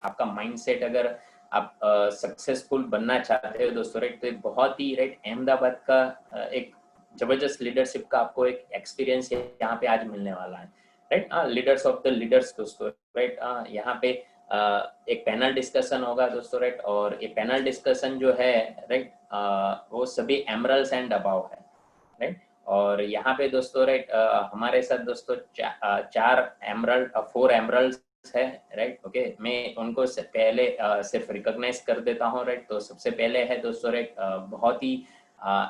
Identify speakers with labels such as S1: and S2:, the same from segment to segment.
S1: आपका माइंडसेट अगर आप सक्सेसफुल बनना चाहते हो दोस्तों, राइट, तो एक बहुत ही राइट अहमदाबाद का एक जबरदस्त लीडरशिप का आपको एक एक्सपीरियंस यहाँ पे आज मिलने वाला है, right. Leaders of the leaders दोस्तों, राइट। यहाँ पे एक पैनल डिस्कशन होगा दोस्तों, राइट, और ये पैनल डिस्कशन जो है, राइट, वो सभी एमरल्स एंड अबाव है, राइट। और यहाँ पे दोस्तों, राइट, हमारे साथ दोस्तों 4 एमरल्ड है, राइट। ओके, मैं उनको पहले सिर्फ रिकॉग्नाइज कर देता हूँ, राइट। तो सबसे पहले है दोस्तों, राइट, बहुत ही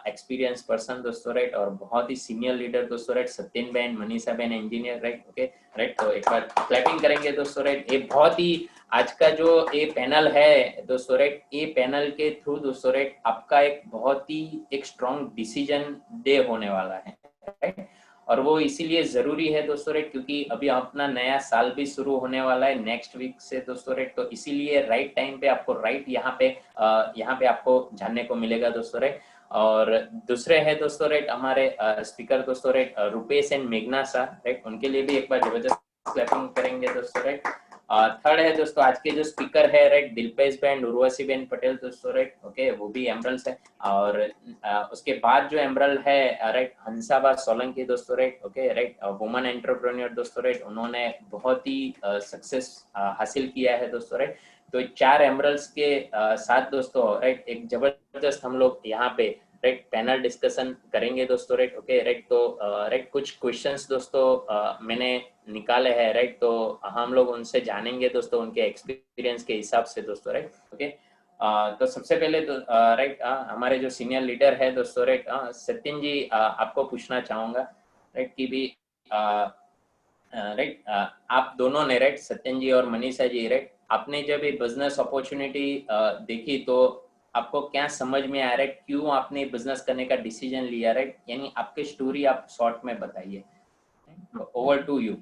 S1: एक्सपीरियंस पर्सन दोस्तों, राइट, और बहुत ही सीनियर लीडर दोस्तों, राइट, सत्यन बहन, मनीषा बहन, इंजीनियर, राइट। ओके, राइट, तो एक बार क्लैपिंग करेंगे दोस्तों, राइट। ये बहुत ही आज का जो ये पैनल है दोस्तों, राइट, ये पैनल के थ्रू दोस्तों, राइट, आपका एक बहुत ही एक स्ट्रॉन्ग डिसीजन डे होने वाला है, राइट। और वो इसीलिए जरूरी है दोस्तों, राइट, क्योंकि अभी अपना नया साल भी शुरू होने वाला है नेक्स्ट वीक से दोस्तों, राइट। तो इसीलिए राइट टाइम पे आपको राइट यहाँ पे आपको जानने को मिलेगा दोस्तों, राइट। और दूसरे है दोस्तों, राइट, हमारे स्पीकर दोस्तों, राइट, रुपेश एंड मेघना शाह, राइट, उनके लिए भी एक बार जबरदस्त क्लैपिंग करेंगे दोस्तों, राइट। थर्ड है दोस्तों आज के जो स्पीकर है, राइट, दिलपेश बहन, उर्वशी बहन पटेल दोस्तों, राइट। ओके, वो भी एमरल्स है। और उसके बाद जो एमरल है, राइट, हंसाबा सोलंकी दोस्तों, right. Okay, right, woman entrepreneur दोस्तों, राइट, उन्होंने बहुत ही सक्सेस हासिल किया है दोस्तों, राइट। तो 4 एमरल्स के साथ दोस्तों, राइट, एक जबरदस्त हम लोग यहाँ पे राइट पैनल डिस्कशन करेंगे दोस्तों, राइट। ओके, राइट, तो राइट कुछ क्वेश्चंस दोस्तों मैंने निकाले हैं, राइट, तो हम लोग उनसे जानेंगे दोस्तों उनके एक्सपीरियंस के हिसाब से दोस्तों, राइट। ओके, तो सबसे पहले तो राइट हमारे जो सीनियर लीडर है दोस्तों, राइट, सत्यन जी, आपको पूछना चाहूंगा, राइट, कि भी राइट आप दोनों ने, राइट, सत्यन जी और मनीषा जी, राइट, आपने जब ये बिजनेस अपॉर्चुनिटी देखी तो आपको क्या समझ में आया, राइट, क्यों आपने बिजनेस करने का डिसीजन लिया, राइट, यानी आपकी स्टोरी आप शॉर्ट में बताइए। Over to you.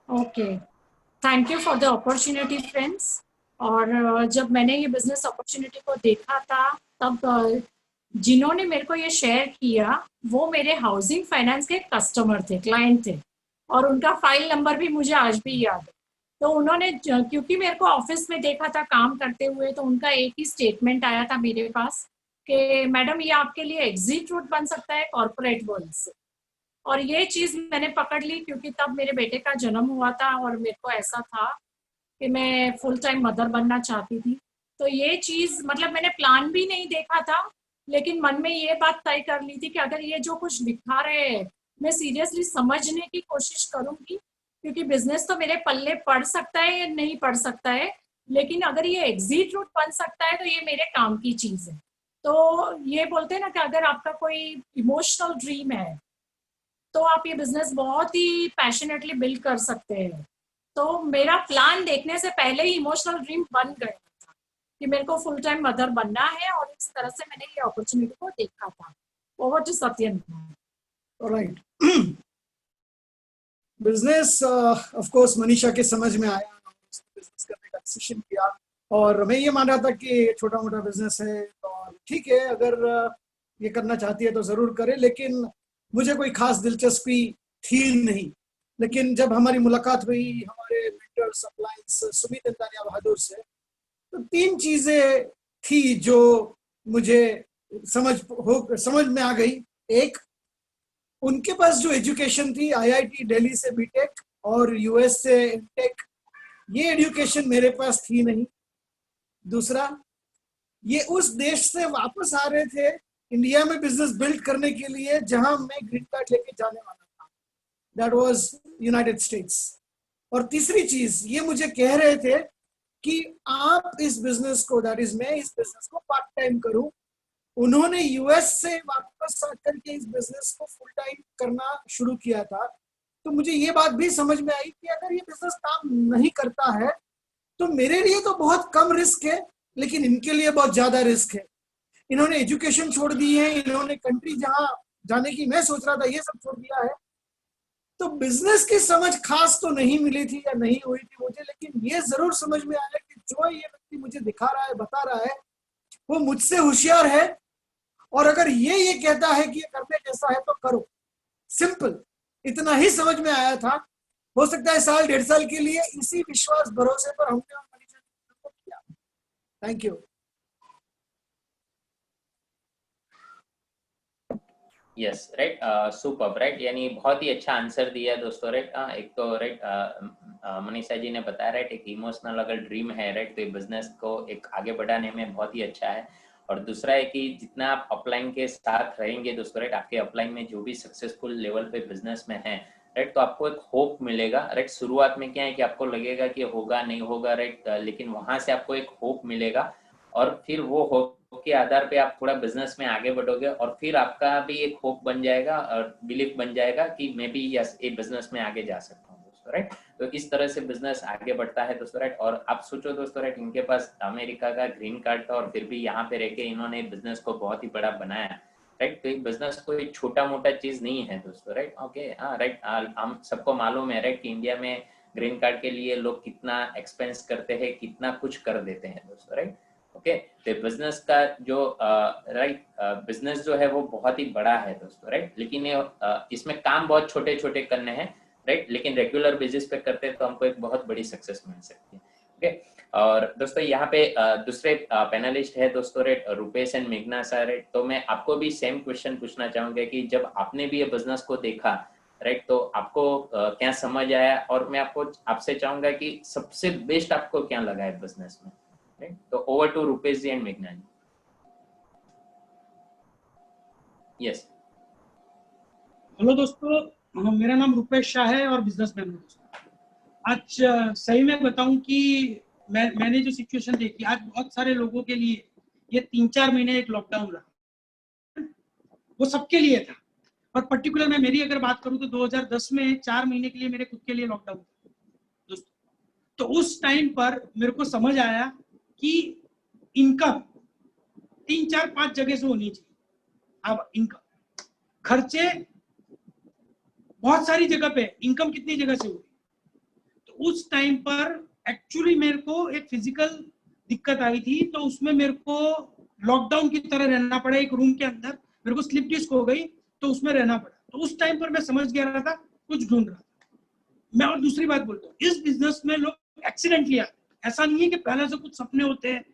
S2: Okay, thank you for the opportunity friends. और जब मैंने ये बिजनेस अपॉर्चुनिटी को देखा था, तब जिन्होंने मेरे को ये शेयर किया वो मेरे हाउसिंग फाइनेंस के कस्टमर थे, क्लाइंट थे, और उनका फाइल नंबर भी मुझे आज भी याद है। तो उन्होंने, क्योंकि मेरे को ऑफिस में देखा था काम करते हुए, तो उनका एक ही स्टेटमेंट आया था मेरे पास कि मैडम ये आपके लिए एग्जिट रूट बन सकता है कॉर्पोरेट वर्ल्ड से। और ये चीज़ मैंने पकड़ ली, क्योंकि तब मेरे बेटे का जन्म हुआ था और मेरे को ऐसा था कि मैं फुल टाइम मदर बनना चाहती थी। तो ये चीज़ मतलब मैंने प्लान भी नहीं देखा था, लेकिन मन में ये बात तय कर ली थी कि अगर ये जो कुछ दिखा रहे हैं मैं सीरियसली समझने की कोशिश करूंगी, क्योंकि बिजनेस तो मेरे पल्ले पड़ सकता है या नहीं पड़ सकता है, लेकिन अगर ये एग्जिट रूट बन सकता है तो ये मेरे काम की चीज़ है। तो ये बोलते हैं ना कि अगर आपका कोई इमोशनल ड्रीम है तो आप ये बिजनेस बहुत ही पैशनेटली बिल्ड कर सकते हैं। तो मेरा प्लान देखने से पहले ही इमोशनल ड्रीम बन गया था कि मेरे को फुल टाइम मदर बनना है, और इस तरह से मैंने ये अपॉर्चुनिटी को देखा था। Over to Satyan.
S3: Right, business of course Manisha के समझ में आया, बिजनेस करने का डिसीजन किया, और मैं ये मान रहा था कि छोटा मोटा बिजनेस है और ठीक है, अगर ये करना चाहती है तो जरूर करे, लेकिन मुझे कोई खास दिलचस्पी थी नहीं। लेकिन जब हमारी मुलाकात हुई हमारे मेंटर सप्लाइंस सुमित इंतानिया बहादुर से, तो 3 चीजें थी जो मुझे समझ में आ गई। एक, उनके पास जो एजुकेशन थी आईआईटी दिल्ली से बीटेक और यूएस से एमटेक, ये एजुकेशन मेरे पास थी नहीं। दूसरा, ये उस देश से वापस आ रहे थे इंडिया में बिजनेस बिल्ड करने के लिए जहां मैं ग्रीन कार्ड लेके जाने वाला था, दैट वाज यूनाइटेड स्टेट्स। और तीसरी चीज, ये मुझे कह रहे थे कि आप इस बिजनेस को, दैट इज मैं इस बिजनेस को पार्ट टाइम करूं। उन्होंने यूएस से वापस आकर के इस बिजनेस को फुल टाइम करना शुरू किया था। तो मुझे ये बात भी समझ में आई कि अगर ये बिजनेस काम नहीं करता है तो मेरे लिए तो बहुत कम रिस्क है, लेकिन इनके लिए बहुत ज्यादा रिस्क है। इन्होंने एजुकेशन छोड़ दी है, इन्होंने कंट्री जहां जाने की मैं सोच रहा था ये सब छोड़ दिया है। तो बिजनेस की समझ खास तो नहीं मिली थी या नहीं हुई थी मुझे, लेकिन ये जरूर समझ में आया कि जो ये व्यक्ति मुझे दिखा रहा है, बता रहा है, वो मुझसे होशियार है, और अगर ये कहता है कि ये करने जैसा है तो करो। सिंपल, इतना ही समझ में आया था। हो सकता है 1-1.5 साल के लिए इसी विश्वास भरोसे पर हमने और thank you.
S1: Yes right, super right, यानी बहुत ही अच्छा आंसर दिया दोस्तों राइट। एक तो राइट मनीषा जी ने बताया राइट, एक इमोशनल अगर ड्रीम है राइट तो ये बिजनेस को एक आगे बढ़ाने में बहुत ही अच्छा है। और दूसरा है कि जितना आप अपलाइन के साथ रहेंगे दोस्तों राइट, आपके अपलाइन में जो भी सक्सेसफुल लेवल पे बिजनेस में है राइट, तो आपको एक होप मिलेगा राइट। शुरुआत में क्या है कि आपको लगेगा कि होगा नहीं होगा राइट, लेकिन वहां से आपको एक होप मिलेगा और फिर वो होप के आधार पे आप थोड़ा बिजनेस में आगे बढ़ोगे और फिर आपका भी एक होप बन जाएगा और बिलीफ बन जाएगा कि मैं भी यस ये बिजनेस में आगे जा सकता हूँ दोस्तों राइट। तो इस तरह से बिजनेस आगे बढ़ता है दोस्तों राइट। और आप सोचो दोस्तों राइट, इनके पास अमेरिका का ग्रीन कार्ड था और फिर भी यहाँ पे रह के इन्होंने बिजनेस को बहुत ही बड़ा बनाया राइट। तो बिजनेस कोई छोटा मोटा चीज नहीं है दोस्तों राइट। ओके हाँ राइट, हम सबको मालूम है राइट कि इंडिया में ग्रीन कार्ड के लिए लोग कितना एक्सपेंस करते हैं, कितना कुछ कर देते हैं दोस्तों राइट। ओके तो बिजनेस का जो राइट बिजनेस जो है वो बहुत ही बड़ा है दोस्तों राइट, लेकिन इसमें काम बहुत छोटे छोटे करने हैं राइट, लेकिन रेगुलर बेसिस पे करते हैं तो हमको एक बहुत बड़ी सक्सेस मिल सकती है। ओके और दोस्तों यहाँ पे दूसरे पैनलिस्ट है दोस्तों राइट, रुपेश एंड मेघना सर राइट। तो मैं आपको भी सेम क्वेश्चन पूछना चाहूंगा कि जब आपने भी ये बिजनेस को देखा राइट तो आपको क्या समझ आया, और मैं आपको आपसे चाहूंगा कि सबसे बेस्ट आपको क्या लगा है बिजनेस में राइट। तो over to Rupesh ji and मेघना जी। यस
S4: हेलो दोस्तों, मेरा नाम रुपेश शाह है और बिजनेसमैन हूँ दोस्तों। आज सही में बताऊं कि मैंने जो सिचुएशन देखी आज बहुत सारे लोगों के लिए ये 3-4 महीने एक लॉकडाउन रहा, वो सबके लिए था। और पर्टिकुलर मैं मेरी अगर बात करूं तो 2010 में 4 महीने के लिए मेरे खुद के लिए लॉकडाउन था दोस्तों। तो उस टाइम पर मेरे को समझ आया कि इनकम 3-4-5 जगह से होनी चाहिए। अब इनकम खर्चे बहुत सारी जगह पे, इनकम कितनी जगह से हुई। तो उस टाइम पर एक्चुअली मेरे को एक फिजिकल दिक्कत आई थी, तो उसमें मेरे को लॉकडाउन की तरह रहना पड़ा एक रूम के अंदर। मेरे को स्लिप डिस्क हो गई तो उसमें रहना पड़ा। तो उस टाइम पर मैं समझ गया रहा था, कुछ ढूंढ रहा था मैं। और दूसरी बात बोलता हूँ, इस बिजनेस में लोग एक्सीडेंटली आते हैं। ऐसा नहीं है कि पहले से कुछ सपने होते हैं,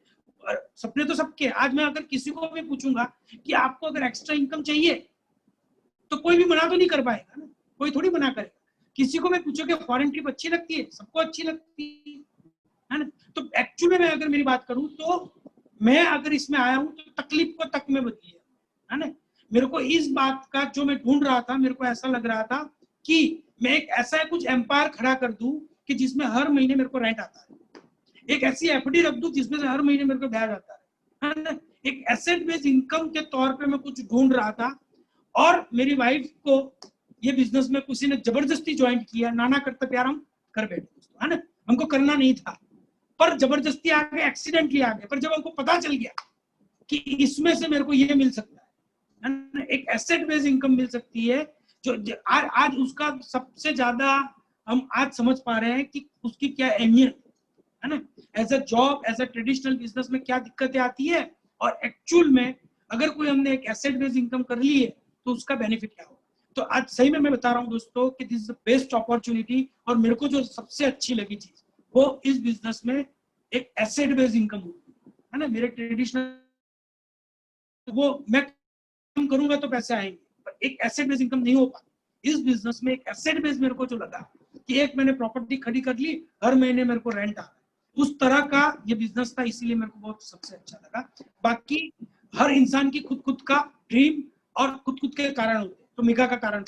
S4: सपने तो सबके। आज मैं अगर किसी को भी पूछूंगा कि आपको अगर एक्स्ट्रा इनकम चाहिए तो कोई भी मना तो नहीं कर पाएगा ना, कोई थोड़ी मना करेगा। किसी को मैं पूछो कि फॉरेन ट्रिप अच्छी लगती है, सबको अच्छी लगती है ना। तो एक्चुअली में अगर मेरी बात करूं तो मैं अगर इसमें आया हूं तो तकलीफ को तक में बदली है ना। मेरे को इस बात का जो मैं ढूंढ रहा था, मेरे को ऐसा लग रहा था कि मैं एक ऐसा कुछ एम्पायर खड़ा कर दूं कि जिसमें हर महीने मेरे को रेंट आता है। एक ऐसी एफडी रख दूं जिसमें से हर महीने मेरे को ब्याज आता है ना। एक एसेट बेस्ड इनकम के तौर पे मैं कुछ ढूंढ रहा था। और मेरी वाइफ को ये बिजनेस में किसी ने जबरदस्ती ज्वाइन किया। नाना करते प्यार हम कर बैठे दोस्तों, है ना। हमको करना नहीं था पर जबरदस्ती आ गए, एक्सीडेंटली आ गए। पर जब हमको पता चल गया कि इसमें से मेरे को ये मिल सकता है ना, एक एसेट बेस्ड इनकम मिल सकती है, जो आज उसका सबसे ज्यादा हम आज समझ पा रहे हैं कि उसकी क्या अहमियत है ना। As a job, as a traditional business में क्या दिक्कतें आती है, और एक्चुअल में अगर कोई हमने एक एसेट बेस्ड इनकम कर ली है तो उसका बेनिफिट क्या होगा। तो आज सही में मैं बता रहा हूँ दोस्तों कि this is the best opportunity. और मेरे को जो सबसे अच्छी लगी चीज वो इस बिजनेस में एक एसेट बेस्ड इनकम है ना। मेरे ट्रेडिशनल वो मैं काम करूंगा तो पैसे आएंगे, पर एक एसेट बेस्ड इनकम नहीं हो पाती। इस बिजनेस में एक एसेट बेस्ड मेरे को जो लगा कि एक मैंने प्रॉपर्टी खड़ी कर ली, हर महीने मेरे को रेंट आ रहा है, उस तरह का ये बिजनेस था, इसीलिए मेरे को बहुत सबसे अच्छा लगा। बाकी हर इंसान की खुद का ड्रीम और खुद के कारण होते हैं। तो मेघा का कारण।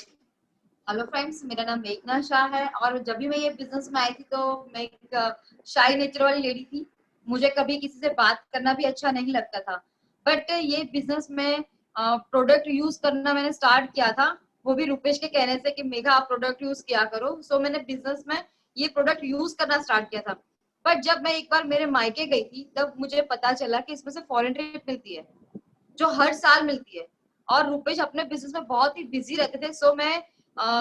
S5: हेलो फ्रेंड्स, मेरा नाम मेघना शाह है और जब भी मैं ये बिजनेस में आई थी तो मैं एक शाई नेचर वाली लेडी थी। मुझे कभी किसी से बात करना भी अच्छा नहीं लगता था। बट ये बिजनेस में प्रोडक्ट यूज करना मैंने स्टार्ट किया था, वो भी रुपेश के कहने से कि मेघा आप प्रोडक्ट यूज किया करो। सो मैंने बिजनेस में ये प्रोडक्ट यूज करना स्टार्ट किया था। बट जब मैं एक बार मेरे मायके गई थी तब मुझे पता चला कि इसमें से फॉरेन ट्रिप मिलती है जो हर साल मिलती है। और रुपेश अपने बिजनेस में बहुत ही बिजी रहते थे। सो मैं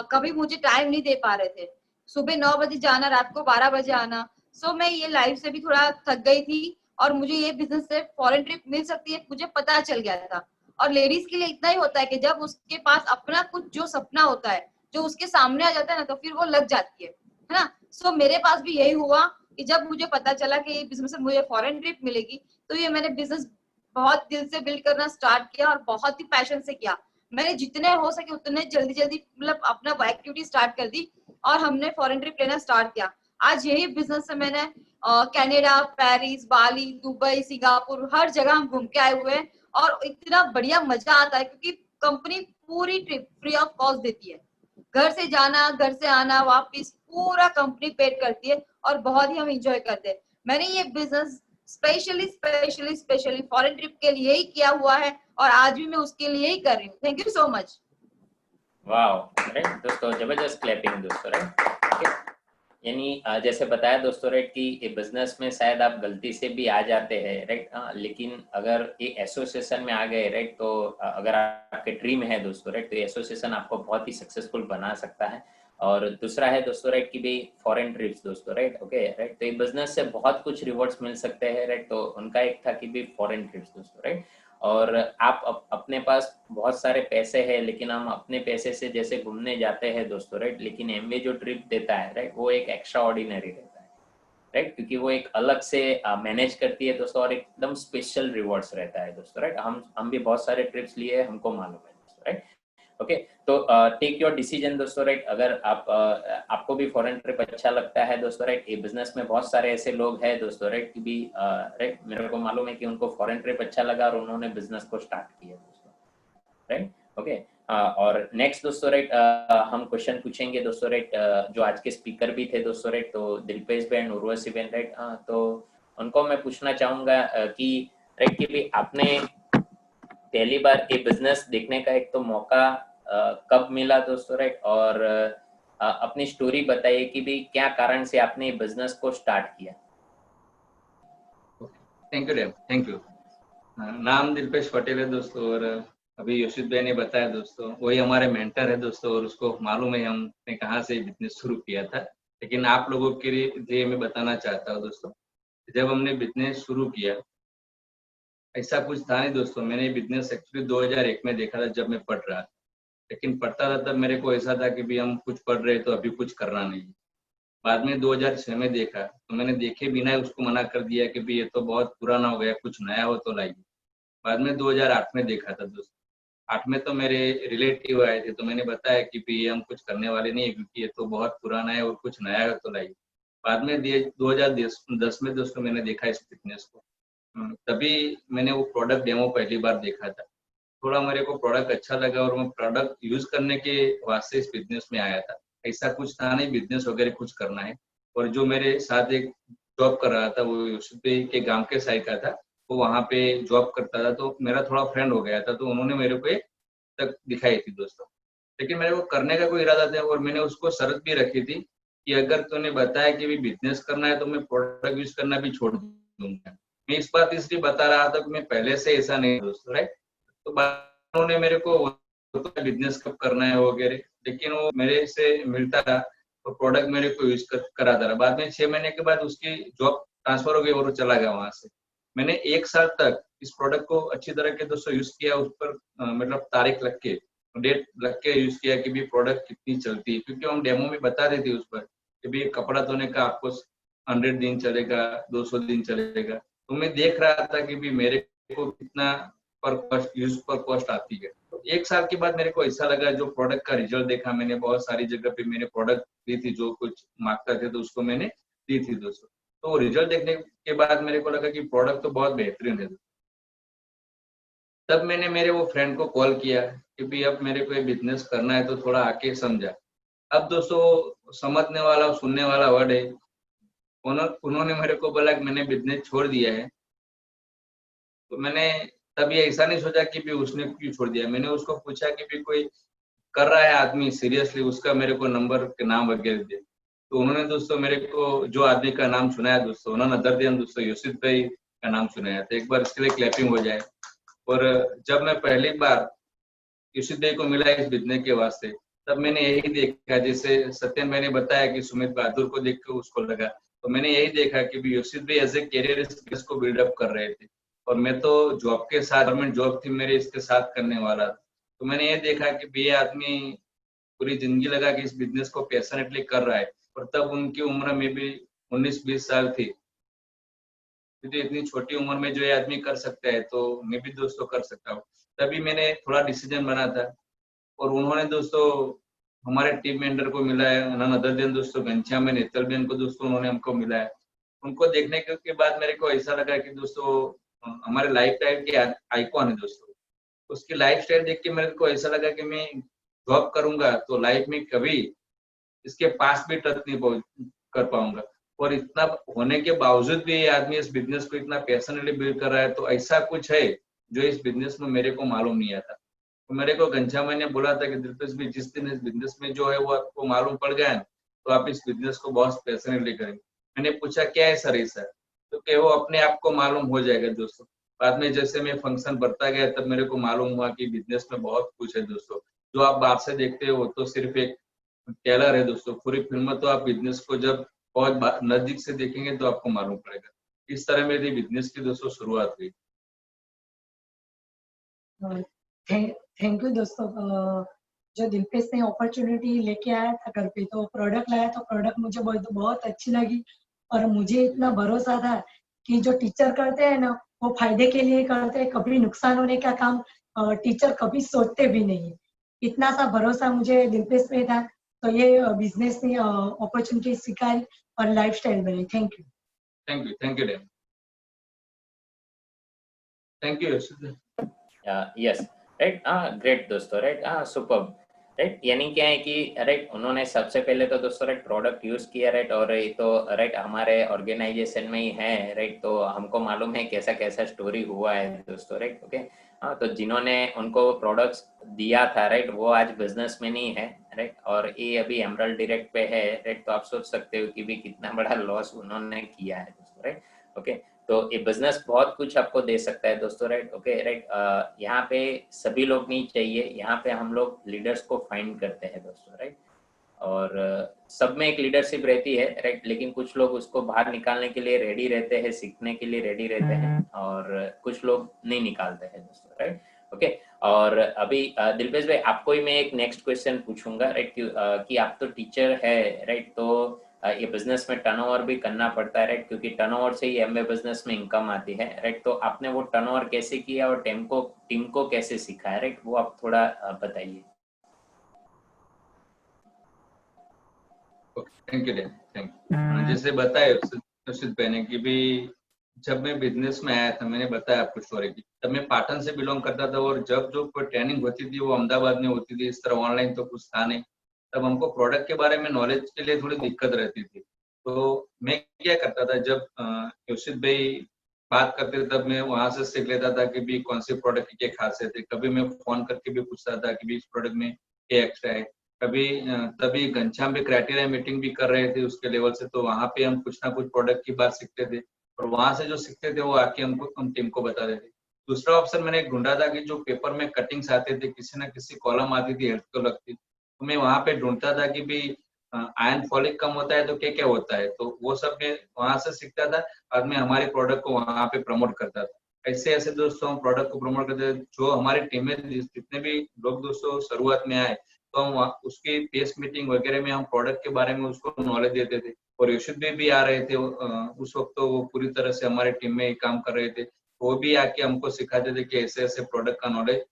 S5: कभी मुझे टाइम नहीं दे पा रहे थे। सुबह 9 बजे जाना, रात को 12 बजे आना। सो मैं ये लाइफ से भी थोड़ा थक गई थी और मुझे ये बिजनेस से फॉरेन ट्रिप मिल सकती है मुझे पता चल गया था। और लेडीज के लिए इतना ही होता है कि जब उसके पास अपना कुछ जो सपना होता है जो उसके सामने आ जाता है ना, तो फिर वो लग जाती है ना। सो मेरे पास भी यही हुआ कि जब मुझे पता चला कि ये बिजनेस में मुझे फॉरेन ट्रिप मिलेगी, तो ये मैंने बिजनेस बहुत दिल से बिल्ड करना स्टार्ट किया और बहुत ही पैशन से किया। मैंने जितने हो सके उतने जल्दी जल्दी मतलब अपना एक्टिविटी स्टार्ट कर दी और हमने फॉरेन ट्रिप लेना स्टार्ट किया। आज यही बिजनेस से मैंने कनाडा, पेरिस, बाली, दुबई, सिंगापुर हर जगह हम घूम के आए हुए हैं और इतना बढ़िया मजा आता है क्योंकि कंपनी पूरी ट्रिप फ्री ऑफ कॉस्ट देती है। घर से जाना, घर से आना, वापस पूरा कंपनी पेड करती है और बहुत ही हम एंजॉय करते हैं। मैंने ये बिजनेस स्पेशली फॉरेन ट्रिप के लिए ही किया हुआ है और आज भी मैं उसके लिए ही कर रही हूँ। Thank you so much.
S1: Wow, right दोस्तों, जबरदस्त क्लैपिंग दोस्तों, राइट। यानी जैसे बताया दोस्तों, राइट, कि ये बिजनेस में शायद आप गलती से भी आ जाते हैं, राइट, लेकिन अगर ये एसोसिएशन में आ गए, राइट, तो अगर आपके ड्रीम है दोस्तों, राइट, तो ये एसोसिएशन आपको बहुत ही सक्सेसफुल बना सकता है। और दूसरा है दोस्तों, राइट, कि भाई फॉरेन ट्रिप्स दोस्तों, राइट, ओके, राइट, तो ये बिजनेस से बहुत कुछ रिवॉर्ड्स मिल सकते हैं, राइट, तो उनका एक था कि भाई फॉरेन ट्रिप्स दोस्तों, राइट। और आप अपने पास बहुत सारे पैसे हैं, लेकिन हम अपने पैसे से जैसे घूमने जाते हैं दोस्तों, राइट, लेकिन एमवे जो ट्रिप देता है, राइट, वो एक एक्स्ट्रा ऑर्डिनरी रहता है, राइट, क्योंकि वो एक अलग से मैनेज करती है दोस्तों और एकदम स्पेशल रिवॉर्ड्स रहता है दोस्तों, राइट। हम भी बहुत सारे ट्रिप्स लिए, हमको मालूम है दोस्तों, राइट, ओके। तो टेक योर डिसीजन दोस्तों, राइट। अगर आपको भी फॉरेन ट्रिप अच्छा लगता है दोस्तों, राइट, ये बिजनेस में बहुत सारे ऐसे लोग हैं दोस्तों, राइट, कि भी राइट, मेरे को मालूम है कि उनको फॉरेन ट्रिप अच्छा लगा और उन्होंने बिजनेस को स्टार्ट किया दोस्तों, राइट, ओके। और नेक्स्ट दोस्तों, राइट, हम क्वेश्चन पूछेंगे दोस्तों, राइट, जो आज के स्पीकर भी थे दोस्तों, राइट, तो दिलपेश बहन, उर्वशी बहन, राइट, तो उनको मैं पूछना चाहूंगा कि राइट, कि भी आपने पहली बार ये बिजनेस देखने का एक तो मौका कब मिला दोस्तों, राइट, और अपनी स्टोरी बताइए कि भी क्या कारण से आपने बिजनेस को स्टार्ट किया।
S6: Thank you, thank you. नाम दिलपेश पटेल है दोस्तों, और अभी योशित भाई ने बताया दोस्तों, वही हमारे मेंटर है दोस्तों, और उसको मालूम है हमने कहाँ से बिजनेस शुरू किया था। लेकिन आप लोगों के लिए मैं बताना चाहता हूँ दोस्तों, जब हमने बिजनेस शुरू किया ऐसा कुछ था नहीं दोस्तों। मैंने बिजनेस एक्चुअली 2001 में देखा था जब मैं पढ़ रहा था, लेकिन पढ़ता था तब मेरे को ऐसा था कि भी हम कुछ पढ़ रहे तो अभी कुछ करना नहीं। बाद में 2006 में देखा तो मैंने देखे बिना उसको मना कर दिया कि भी ये तो बहुत पुराना हो गया, कुछ नया हो तो लाइए। बाद में 2008 में देखा था दोस्तों। 8 में तो मेरे रिलेटिव आए थे, तो मैंने बताया कि भी हम कुछ करने वाले नहीं है क्योंकि ये तो बहुत पुराना है और कुछ नया है तो लाइए। बाद में 2010 में दोस्तों मैंने देखा इस बिजनेस को, तभी मैंने वो प्रोडक्ट डेमो पहली बार देखा था। थोड़ा मेरे को प्रोडक्ट अच्छा लगा और मैं प्रोडक्ट यूज करने के वास्ते इस बिजनेस में आया था। ऐसा कुछ था नहीं बिजनेस वगैरह कुछ करना है। और जो मेरे साथ एक जॉब कर रहा था वो यूसुफ के गांव के साइड का था, वो वहाँ पे जॉब करता था, तो मेरा थोड़ा फ्रेंड हो गया था, तो उन्होंने मेरे को एक तक दिखाई थी दोस्तों। लेकिन मेरे को करने का कोई इरादा था और मैंने उसको शर्त भी रखी थी कि अगर तूने बताया कि भी बिजनेस करना है तो मैं प्रोडक्ट यूज करना भी छोड़ दूंगा। मैं इस बात इसलिए बता रहा था कि मैं पहले से ऐसा नहीं दोस्तों, राइट। तो उन्होंने मेरे को बिजनेस कब करना है वगैरह, लेकिन वो मेरे से मिलता था और प्रोडक्ट मेरे को यूज कराता रहा। बाद में 6 महीने के बाद उसकी जॉब ट्रांसफर हो गई और वो चला गया वहां से। मैंने 1 साल तक इस प्रोडक्ट को अच्छी तरह के दोस्तों यूज किया, उस पर मतलब तारीख लग के, डेट लग के यूज किया कि भी प्रोडक्ट कितनी चलती है, क्योंकि हम डेमो में बता देते उस पर कि भी कपड़ा धोने का आपको 100 दिन चलेगा, 200 दिन चलेगा। तो मैं देख रहा था कि भी मेरे को कितना पर कॉस्ट आती है। तो 1 साल के बाद मेरे को ऐसा लगा, जो प्रोडक्ट का रिजल्ट देखा मैंने, बहुत सारी जगह पे मैंने प्रोडक्ट दी थी, जो कुछ मांगता थे तो उसको मैंने दी थी दोस्तों। तो रिजल्ट देखने के बाद मेरे को लगा कि प्रोडक्ट तो बहुत बेहतरीन है। तब मैंने मेरे वो फ्रेंड को कॉल किया कि भी अब मेरे को ये बिजनेस करना है तो थोड़ा आके समझा। अब दोस्तों समझने वाला सुनने वाला वर्ड है, उन्होंने मेरे को बोला कि मैंने बिजनेस छोड़ दिया है। तो मैंने तब ये ऐसा नहीं सोचा कि भी उसने क्यों छोड़ दिया। मैंने उसको पूछा कि भी कोई कर रहा है आदमी सीरियसली, उसका मेरे को नंबर के नाम वगैरह दे। तो उन्होंने दोस्तों मेरे को जो आदमी का नाम सुनाया दोस्तों, उन्होंने दर्दियन दोस्तों योशित भाई का नाम सुनाया। तो एक बार इसके लिए क्लैपिंग हो जाए। और जब मैं पहली बार योशित भाई को मिला इस बिजनेस के वास्ते, तब मैंने यही देखा, जैसे सत्यन भाई ने बताया कि सुमित बहादुर को देख के उसको लगा, तो मैंने यही देखा कि भी योशित भाई एज ए कैरियर इस को बिल्डअप कर रहे थे और मैं तो जॉब के साथ, गवर्नमेंट जॉब थी मेरे, इसके साथ करने वाला था। तो मैंने ये देखा कि ये आदमी पूरी जिंदगी लगा कि इस बिजनेस को पैशनेटली कर रहा है। और तब उनकी उम्र में भी 19-20 साल थी, तो इतनी छोटी उम्र में जो ये आदमी कर सकता है तो मैं भी दोस्तों कर सकता हूँ। तभी मैंने थोड़ा डिसीजन बना था और उन्होंने दोस्तों हमारे टीम मेंबर को मिला है, अदर दिन दोस्तों घनश्याम में नेतल बेन को दोस्तों उन्होंने हमको मिला है। उनको देखने के बाद मेरे को ऐसा लगा कि दोस्तों हमारे लाइफ टाइम के आइकॉन है दोस्तों। उसकी लाइफ स्टाइल देख के मेरे को ऐसा लगा कि मैं जॉब करूंगा तो लाइफ में कभी इसके पास भी टच नहीं कर पाऊंगा, और इतना होने के बावजूद भी ये आदमी इस बिजनेस को इतना पैशनेटली बिल्ड कर रहा है, तो ऐसा कुछ है जो इस बिजनेस में मेरे को मालूम नहीं आता। तो मेरे को घनश्याम ने बोला था कि दिलपेश भी जिस दिन इस बिजनेस में जो है वो आपको मालूम पड़ गया तो आप इस बिजनेस को बहुत पैशनेटली करेंगे। मैंने पूछा क्या है सर ऐसा, तो कि वो अपने आप को मालूम हो जाएगा दोस्तों। बाद में जैसे मैं फंक्शन बढ़ता गया तब मेरे को मालूम हुआ कि बिजनेस में बहुत कुछ है दोस्तों। जो आप बाहर से देखते हो वो तो सिर्फ एक ट्रेलर है दोस्तों, पूरी फिल्म तो आप बिजनेस को जब बहुत नजदीक से देखेंगे तो आपको मालूम पड़ेगा। इस तरह मेरी बिजनेस की दोस्तों शुरुआत हुई।
S7: थैंक यू दोस्तों। जो दिलपेश ने अपॉर्चुनिटी लेके आया था घर पे, तो प्रोडक्ट लाया तो प्रोडक्ट मुझे बहुत अच्छी लगी, और मुझे इतना भरोसा था कि जो टीचर करते हैं ना वो फायदे के लिए करते हैं, कभी नुकसान होने का काम टीचर कभी सोचते भी नहीं है। इतना सा भरोसा मुझे दिलपेश में था, तो ये बिजनेस ने अपॉर्चुनिटी सिखाई और लाइफस्टाइल बनी। Thank you.
S6: थैंक यू डैम। Thank you.
S1: Yes right, great दोस्तों, राइट, सुपर्ब, राइट। यानी क्या है कि राइट उन्होंने सबसे पहले तो दोस्तों राइट प्रोडक्ट यूज किया, राइट, और ये तो राइट हमारे ऑर्गेनाइजेशन में ही है, राइट, तो हमको मालूम है कैसा कैसा स्टोरी हुआ है दोस्तों, राइट, ओके। हाँ, तो जिन्होंने उनको प्रोडक्ट्स दिया था, राइट, वो आज बिजनेस में नहीं है, राइट, और ये अभी एमरल्ड डायरेक्ट पे है, राइट, तो आप सोच सकते हो कि भी कितना बड़ा लॉस उन्होंने किया है दोस्तों, राइट, ओके। तो ये बिजनेस बहुत कुछ आपको दे सकता है दोस्तों, राइट, ओके, राइट। यहाँ पे सभी लोग नहीं चाहिए, यहाँ पे हम लोग लीडर्स को फाइंड करते हैं दोस्तों, राइट, और सब में एक लीडरशिप रहती है, राइट, लेकिन कुछ लोग उसको बाहर निकालने के लिए रेडी रहते हैं, सीखने के लिए रेडी रहते हैं, और कुछ लोग नहीं निकालते हैं दोस्तों, राइट, ओके। और अभी दिलपेश भाई आपको ही मैं एक नेक्स्ट क्वेश्चन पूछूंगा, राइट, कि आप तो टीचर है, राइट, तो ये बिजनेस में टर्नओवर भी करना पड़ता है, राइट, क्योंकि टर्नओवर से ही एमवे बिजनेस में इनकम आती है, राइट, तो आपने वो टर्नओवर कैसे किया और टीम को कैसे सिखाया, राइट, वो आप थोड़ा बताइए।
S6: Thank you, thank you. जैसे बताया अर्षित भाई ने कि भी जब मैं बिजनेस में आया था, मैंने बताया आपको स्टोरी की, तब मैं पाटन से बिलोंग करता था, और जब जो कोई ट्रेनिंग होती थी वो अहमदाबाद में होती थी, इस तरह ऑनलाइन तो कुछ था नहीं, तब हमको प्रोडक्ट के बारे में नॉलेज के लिए थोड़ी दिक्कत रहती थी। तो मैं क्या करता था, जब अर्षित भाई बात करते तब मैं वहां से सीख लेता था कि भी कौन से प्रोडक्ट की क्या खासियत है। कभी मैं फोन करके भी पूछता था कि भी इस प्रोडक्ट में क्या एक्स्ट्रा है। कभी तभी घनश्याम भी क्राइटेरिया मीटिंग भी कर रहे थे उसके लेवल से, तो वहां पे हम कुछ ना कुछ प्रोडक्ट की बात सीखते थे, और वहां से जो सीखते थे वो आके हम टीम को बता देते। दूसरा ऑप्शन मैंने ढूंढा था कि जो पेपर में कटिंग्स आते थे, किसी ना किसी कॉलम आती थी हेल्थ को लगती, तो मैं वहां पे ढूंढता था कि भी आयरन फॉलिक कम होता है तो क्या क्या होता है, तो वो सब मैं वहां से सीखता था। बाद में हमारे प्रोडक्ट को वहां पे प्रमोट करता था। ऐसे ऐसे दोस्तों हम प्रोडक्ट को प्रमोट करते थे। जो हमारे टीम में जितने भी लोग दोस्तों शुरुआत में आए, तो हम उसकी पेस मीटिंग वगैरह में हम प्रोडक्ट के बारे में उसको नॉलेज देते थे, और यशुद भी आ रहे थे उस वक्त, तो वो पूरी तरह से हमारे टीम में काम कर रहे थे। वो भी आके हमको सिखाते थे कि ऐसे ऐसे प्रोडक्ट का नॉलेज।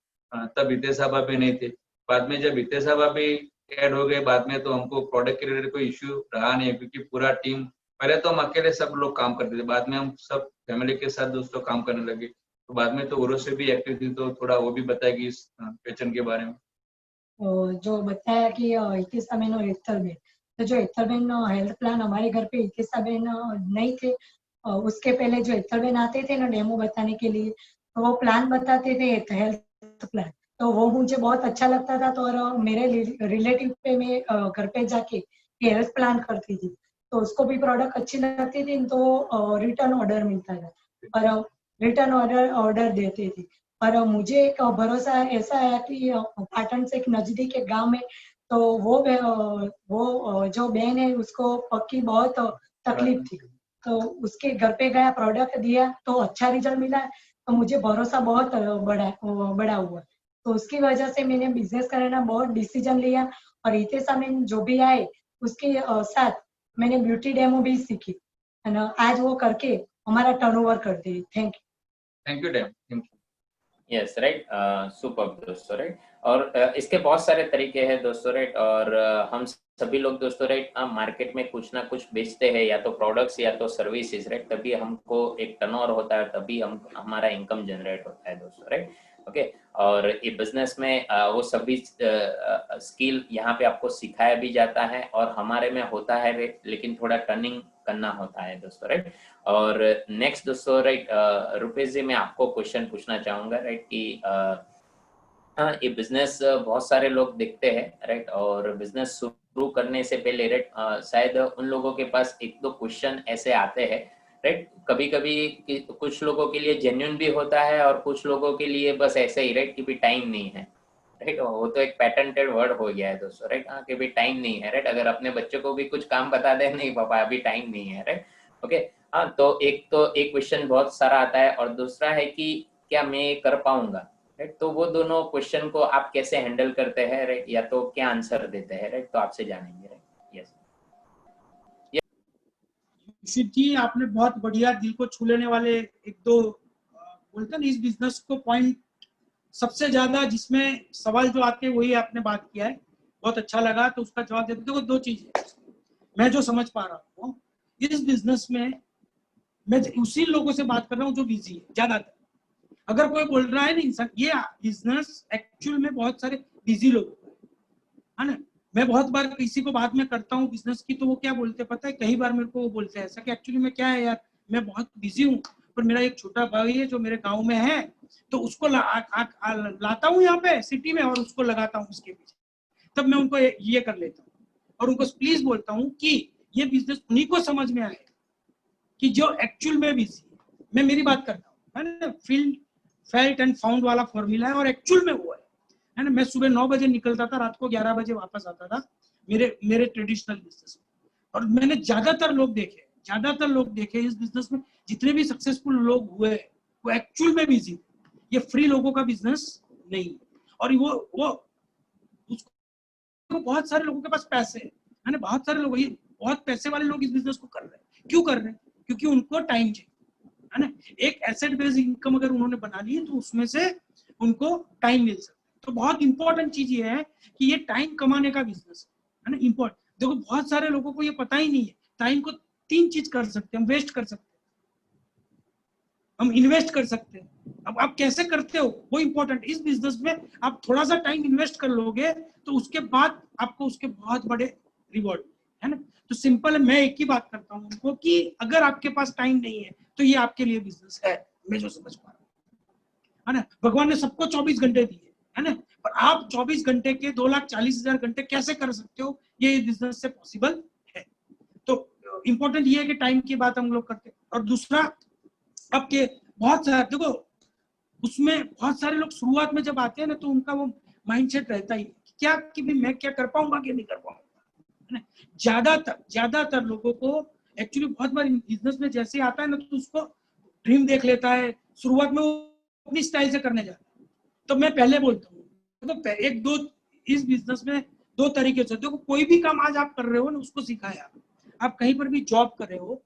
S6: तब हितेश साहब भी नहीं थे। बाद में जब हितेश साहब भी ऐड हो गए बाद में, तो हमको प्रोडक्ट के रिलेटेड कोई इश्यू रहा नहीं, क्योंकि पूरा टीम, पहले तो हम अकेले सब लोग काम करते थे, बाद में हम सब फैमिली के साथ दोस्तों काम करने लगे। तो बाद में तो उर्वशी से भी एक्टिव थी, तो थोड़ा वो भी बताएगी इस पेचन के बारे में।
S7: जो बताया कि हितेशाबेन और एथरबेन, तो जो एथरबेन हेल्थ प्लान हमारे घर पे हितेशाबेन नहीं थे, उसके पहले जो एथरबेन आते थे ना डेमो बताने के लिए, तो वो प्लान बताते थे हेल्थ प्लान, तो वो मुझे बहुत अच्छा लगता था। तो और मेरे रिलेटिव पे मैं घर पे जाके हेल्थ प्लान करती थी, तो उसको भी प्रोडक्ट अच्छी लगती थी, तो रिटर्न ऑर्डर मिलता था और रिटर्न ऑर्डर देती थी। और मुझे एक भरोसा ऐसा है कि पाटन से एक नजदीक एक गांव में, तो वो जो बहन है उसको पक्की बहुत तकलीफ थी, तो उसके घर पे गया, प्रोडक्ट दिया, तो अच्छा रिजल्ट मिला, तो मुझे भरोसा बहुत बड़ा हुआ। तो उसकी वजह से मैंने बिजनेस करना बहुत डिसीजन लिया। और हितेशाबेन जो भी आए उसके साथ मैंने ब्यूटी डेमो भी सीखी, અને આજ वो करके हमारा टर्नओवर कर दे। थैंक
S6: थैंक यू डैम, thank you.
S1: Yes right, super दोस्तों राइट। और इसके बहुत सारे तरीके हैं दोस्तों राइट। और हम सभी लोग दोस्तों राइट मार्केट में कुछ ना कुछ बेचते हैं, या तो प्रोडक्ट्स या तो सर्विसेज राइट, तभी हमको एक टर्नओवर होता है, तभी हम हमारा इनकम जनरेट होता है दोस्तों राइट। ओके, और ये बिजनेस में वो सभी स्किल यहाँ पे आपको सिखाया भी जाता है और हमारे में होता है, लेकिन थोड़ा टर्निंग करना होता है दोस्तों राइट। और नेक्स्ट दोस्तों राइट, रुपेश जी मैं आपको क्वेश्चन पूछना चाहूंगा राइट कि हाँ, ये बिजनेस बहुत सारे लोग देखते हैं राइट, और बिजनेस शुरू करने से पहले राइट शायद उन लोगों के पास एक दो क्वेश्चन ऐसे आते हैं राइट। कभी कभी कुछ लोगों के लिए जेन्युइन भी होता है और कुछ लोगों के लिए बस ऐसे ही राइट कि भी टाइम नहीं है राइट। वो तो एक पैटेंटेड वर्ड हो गया है दोस्तों राइट, हाँ कि भी टाइम नहीं है राइट। अगर अपने बच्चों को भी कुछ काम बता दे, नहीं पापा अभी टाइम नहीं है राइट। ओके, हाँ तो एक क्वेश्चन बहुत सारा आता है, और दूसरा है कि क्या मैं ये कर पाऊंगा राइट। तो वो दोनों क्वेश्चन को आप कैसे हैंडल करते हैं राइट, या तो क्या आंसर देते हैं राइट, तो आपसे जानेंगे राइट। यस
S4: ऋषित जी, आपने बहुत बढ़िया दिल को छू लेने वाले एक दो बोलते हैं इस बिजनेस को पॉइंट, सबसे ज्यादा जिसमें सवाल जो आते हैं वही आपने बात किया है, बहुत अच्छा लगा। तो उसका जवाब देते देखो, दो चीजें मैं जो समझ पा रहा हूँ इस बिजनेस में, मैं उसी लोगों से बात कर रहा हूँ जो बिजी है ज्यादातर। अगर कोई बोल रहा है ना इंसान ये बिजनेस एक्चुअल में बहुत सारे बिजी लोग है ना। मैं बहुत बार किसी को बात में करता हूँ बिजनेस की, तो वो क्या बोलते हैं पता है, कई बार मेरे को वो बोलते हैं ऐसा कि एक्चुअली में क्या है यार, मैं बहुत बिजी हूँ, पर मेरा एक छोटा भाई है जो मेरे गांव में है, तो उसको लाता हूँ यहाँ पे सिटी में और उसको लगाता हूँ उसके पीछे, तब मैं उनको ये कर लेता हूँ और उनको प्लीज बोलता हूँ कि ये बिजनेस उन्हीं को समझ में आए कि जो एक्चुअल में बिजी है। मैं मेरी बात करता हूँ है ना, फील्ड फेल्ट एंड फाउंड वाला फॉर्मूला है और एक्चुअल में वो है ना। मैं सुबह 9 बजे निकलता था, रात को 11 बजे वापस आता था मेरे ट्रेडिशनल बिजनेस में। और मैंने ज्यादातर लोग देखे इस बिजनेस में, जितने भी सक्सेसफुल लोग हुए वो एक्चुअल में बिजी। ये फ्री लोगों का बिजनेस नहीं। और वो बहुत सारे लोगों के पास पैसे है ना, बहुत सारे लोग, ये बहुत पैसे वाले लोग इस बिजनेस को कर रहे हैं। क्यों कर रहे हैं? क्योंकि उनको टाइम चाहिए है ना। एक एसेट बेस्ड इनकम अगर उन्होंने बना ली है तो उसमें से उनको टाइम मिल सकता है। तो बहुत इंपॉर्टेंट चीज ये है कि ये टाइम कमाने का बिजनेस है ना, इंपॉर्टेंट। देखो बहुत सारे लोगों को ये पता ही नहीं है, टाइम को 3 चीज कर सकते हैं, हम वेस्ट कर सकते हैं, हम इन्वेस्ट कर सकते हैं। अब आप कैसे करते हो वो इंपॉर्टेंट। इस बिजनेस में आप थोड़ा सा टाइम इन्वेस्ट कर लोगे तो उसके बाद आपको उसके बहुत बड़े रिवॉर्ड है ना। तो सिंपल है, मैं एक ही बात करता हूँ उनको कि अगर आपके पास टाइम नहीं है तो ये आपके लिए बिजनेस है, मैं जो समझ पा रहा हूँ है ना। भगवान ने सबको 24 घंटे दिए है ना, पर आप 24 घंटे के 2,40,000 घंटे कैसे कर सकते हो, ये बिजनेस से पॉसिबल है। तो इंपॉर्टेंट ये है कि टाइम की बात हम लोग करते हैं। और दूसरा आपके बहुत सारे देखो उसमें बहुत सारे लोग शुरुआत में जब आते हैं ना तो उनका वो माइंडसेट रहता ही क्या कि भी मैं क्या कर पाऊंगा कि नहीं कर पाऊंगा। ज्यादातर लोगों को एक्चुअली बहुत बार बिजनेस में जैसे आता है ना तो उसको ड्रीम देख लेता है, शुरुआत में वो अपनी स्टाइल से करने जाता है। तो मैं पहले बोलता हूँ तो एक दो इस बिजनेस में 2 तरीके से देखो, कोई भी काम आज आप कर रहे हो ना उसको सिखाया। आप कहीं पर भी जॉब कर रहे हो,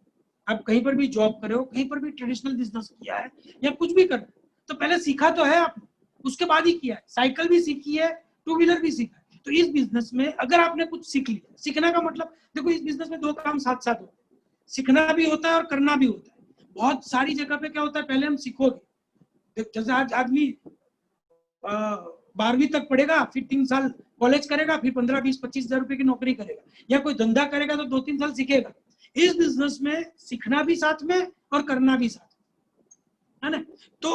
S4: कहीं पर भी ट्रेडिशनल बिजनेस किया है या कुछ भी कर रहे हो, तो पहले सीखा तो है आपने, उसके बाद ही किया है। साइकिल भी सीखी है, 2 व्हीलर भी सीखा है। तो इस बिजनेस में अगर आपने कुछ सीख लिया, सीखने का मतलब देखो इस बिजनेस में 2 काम साथ साथ होते हैं, सीखना भी होता है और करना भी होता है। बहुत सारी जगह पे क्या होता है, पहले हम सीखोगे, जैसे आज आदमी 12वीं तक पढ़ेगा, फिर 3 साल कॉलेज करेगा, फिर 15, 20, 25,000 रुपए की नौकरी करेगा, या कोई धंधा करेगा तो 2-3 साल सीखेगा। इस बिजनेस में सीखना भी साथ में और करना भी साथ है ना। तो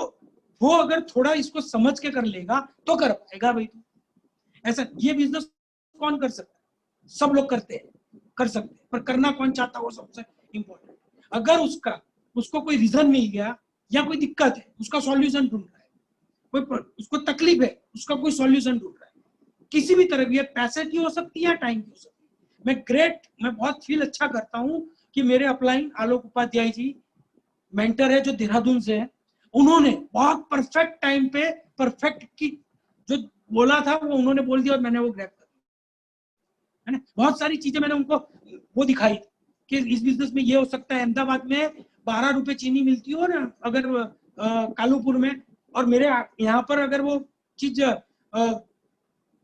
S4: वो अगर थोड़ा इसको समझ के कर लेगा तो कर पाएगा भाई। तो ऐसा ये बिजनेस कौन कर सकता है? सब लोग कर सकते हैं, पर करना कौन चाहता है वो सबसे इंपॉर्टेंट। अगर उसको कोई रीजन मिल गया या कोई दिक्कत है, उसका सॉल्यूशन ढूंढ रहा है, कोई उसको तकलीफ है, उसका कोई सॉल्यूशन ढूंढ रहा है, किसी भी तरह की, पैसे की हो सकती है या टाइम की हो सकती है। मैं बहुत फील अच्छा करता हूँ कि मेरे अपलाइन आलोक उपाध्याय जी मेंटर है जो देहरादून से है, उन्होंने बहुत परफेक्ट टाइम पे परफेक्ट की जो बोला था वो उन्होंने बोल दिया और मैंने वो ग्रैब कर दिया है ना। बहुत सारी चीजें मैंने उनको वो दिखाई कि इस बिजनेस में ये हो सकता है, अहमदाबाद में 12 रुपए चीनी मिलती हो ना अगर कालूपुर में, और मेरे यहाँ पर अगर वो चीज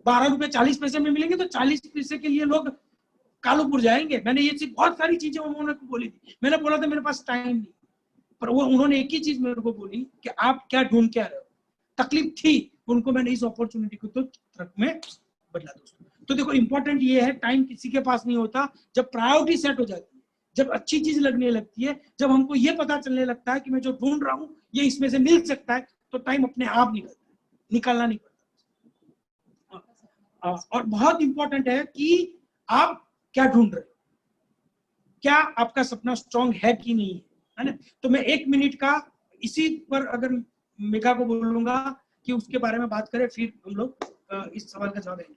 S4: 12 रुपए 40 पैसे में मिलेंगे तो 40 पैसे के लिए लोग कालूपुर जाएंगे। मैंने ये चीज बहुत सारी चीजें उन्होंने बोली थी, मैंने बोला था मेरे पास टाइम नहीं, पर वो उन्होंने एक ही चीज मेरे को बोली कि आप क्या ढूंढ के आ रहे हो। तकलीफ थी उनको, मैंने इस अपॉर्चुनिटी को तो ट्रक में बदला दोस्तों। तो देखो इंपॉर्टेंट ये है, टाइम किसी के पास नहीं होता। जब प्रायोरिटी सेट हो जाती है, जब अच्छी चीज लगने लगती है, जब हमको ये पता चलने लगता है कि मैं जो ढूंढ रहा हूँ ये इसमें से मिल सकता है, तो टाइम अपने आप निकालना नहीं पड़ता। और बहुत इंपॉर्टेंट है कि आप क्या ढूंढ रहे हो, क्या आपका सपना स्ट्रांग है कि नहीं है ना। तो मैं 1 मिनट का इसी पर अगर मेघा को बोलूंगा कि उसके बारे में बात करें, फिर हम लोग इस सवाल का जवाब देंगे।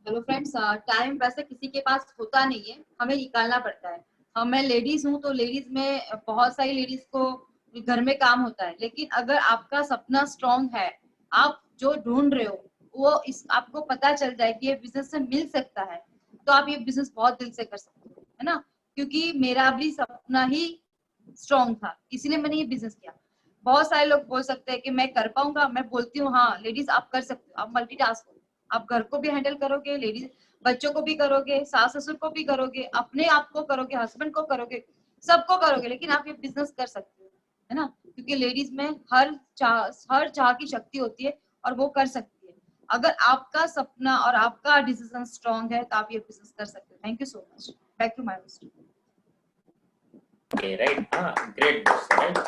S5: हेलो फ्रेंड्स, टाइम वैसे किसी के पास होता नहीं है, हमें निकालना पड़ता है। मैं लेडीज हूँ तो लेडीज में बहुत सारी लेडीज को घर में काम होता है, लेकिन अगर आपका सपना स्ट्रांग है, आप जो ढूंढ रहे हो वो आपको पता चल जाए कि ये बिजनेस से मिल सकता है, तो आप ये बिजनेस बहुत दिल से कर सकते हो, है ना। क्योंकि मेरा भी सपना ही स्ट्रांग था, इसीलिए मैंने ये बिजनेस किया। बहुत सारे लोग बोल सकते हैं कि मैं कर पाऊंगा, मैं बोलती हूँ हाँ लेडीज आप कर सकते हो, आप मल्टीटास्क हो, आप घर को भी हैंडल करोगे, लेडीज बच्चों को भी करोगे, सास ससुर को भी करोगे, अपने आप को करोगे, हस्बैंड को करोगे, सबको करोगे, लेकिन आप ये बिजनेस कर सकते हो, है ना। क्योंकि लेडीज में हर चाह की शक्ति होती है और वो कर सकती है। अगर आपका सपना और आपका डिसीजन स्ट्रांग है तो आप ये बिजनेस कर सकते हो। Thank you so much. Back to my host.
S1: Okay right, हाँ ग्रेट दोस्तों, राइट,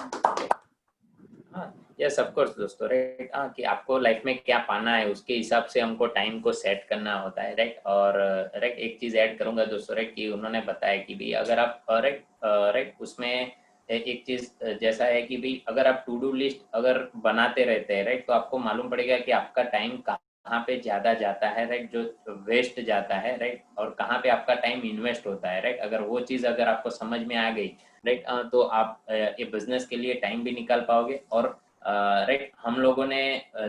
S1: हाँ यस ऑफ कोर्स दोस्तों, राइट, हाँ कि आपको लाइफ में क्या पाना है उसके हिसाब से हमको टाइम को सेट करना होता है, राइट। और राइट एक चीज ऐड करूंगा दोस्तों, राइट, कि उन्होंने बताया कि भी अगर आप राइट उसमें एक चीज जैसा है कि भी अगर आप टू डू लिस्ट अगर बनाते रहते हैं, राइट, तो आपको मालूम पड़ेगा कि आपका टाइम कहाँ पे ज्यादा जाता है, राइट, जो वेस्ट जाता है, राइट, और कहाँ पे आपका टाइम इन्वेस्ट होता है, राइट। अगर वो चीज अगर आपको समझ में आ गई, राइट, तो आप ये बिजनेस के लिए टाइम भी निकाल पाओगे। और राइट हम लोगों ने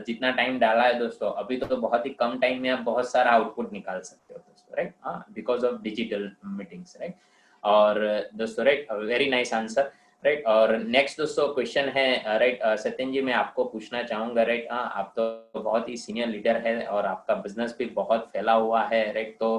S1: जितना टाइम डाला है दोस्तों, अभी तो बहुत ही कम टाइम में आप बहुत सारा आउटपुट निकाल सकते हो दोस्तों, राइट, हाँ because of digital meetings, right. और दोस्तों right very nice answer, right. और नेक्स्ट दोस्तों क्वेश्चन है, राइट, सत्यन जी मैं आपको पूछना चाहूंगा, राइट, आप तो बहुत ही सीनियर लीडर है और आपका बिजनेस भी बहुत फैला हुआ है, राइट। तो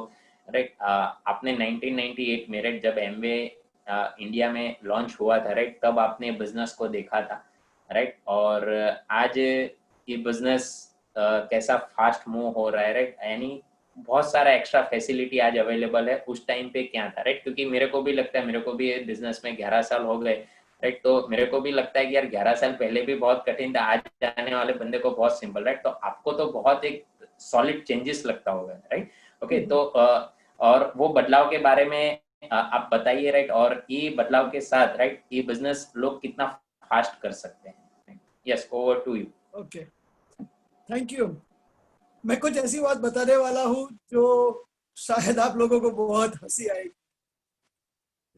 S1: राइट आपने 1998 में, राइट, जब एमवे इंडिया में लॉन्च हुआ था, राइट, तब आपने बिजनेस को देखा था, राइट। और आज ये बिजनेस कैसा फास्ट मूव हो रहा है, राइट, यानी बहुत सारा एक्स्ट्रा फैसिलिटी आज अवेलेबल है, उस टाइम पे क्या था, राइट। क्योंकि मेरे को भी लगता है, मेरे को भी बिजनेस में 11 साल हो गए, राइट, तो मेरे को भी लगता है कि यार 11 साल पहले भी बहुत कठिन था, आज जाने वाले बंदे को बहुत सिंपल, राइट। तो आपको तो बहुत एक सॉलिड चेंजेस लगता होगा, राइट, ओके। तो और वो बदलाव के बारे में आप बताइए, राइट, और ये बदलाव के साथ, राइट, ये बिजनेस लोग कितना फास्ट कर सकते हैं। Yes, over to you.
S3: Okay, thank you. मैं कुछ ऐसी बात बताने वाला हूँ जो शायद आप लोगों को बहुत हंसी आएगी।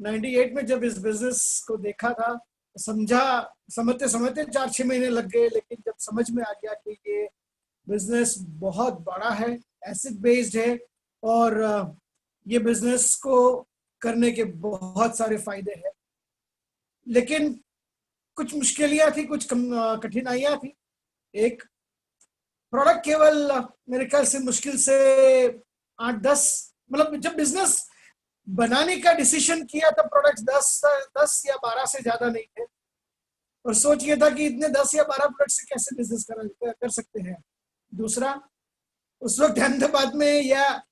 S3: 98 में जब इस बिजनेस को देखा था, समझते 4-6 महीने लग गए, लेकिन जब समझ में आ गया कि ये बिजनेस बहुत बड़ा है, एसेट बेस्ड है, और ये बिजनेस को करने के बहुत सारे फायदे हैं, लेकिन कुछ मुश्किलियां थी, कुछ कठिनाइयां थी। एक प्रोडक्ट केवल मेरे ख्याल से मुश्किल से 8-10, मतलब जब बिजनेस बनाने का डिसीजन किया तब प्रोडक्ट्स 10 या 12 से ज्यादा नहीं थे, और सोच ये था कि इतने 10 या 12 प्रोडक्ट से कैसे बिजनेस कर सकते हैं। दूसरा, उस वक्त अहमदाबाद में या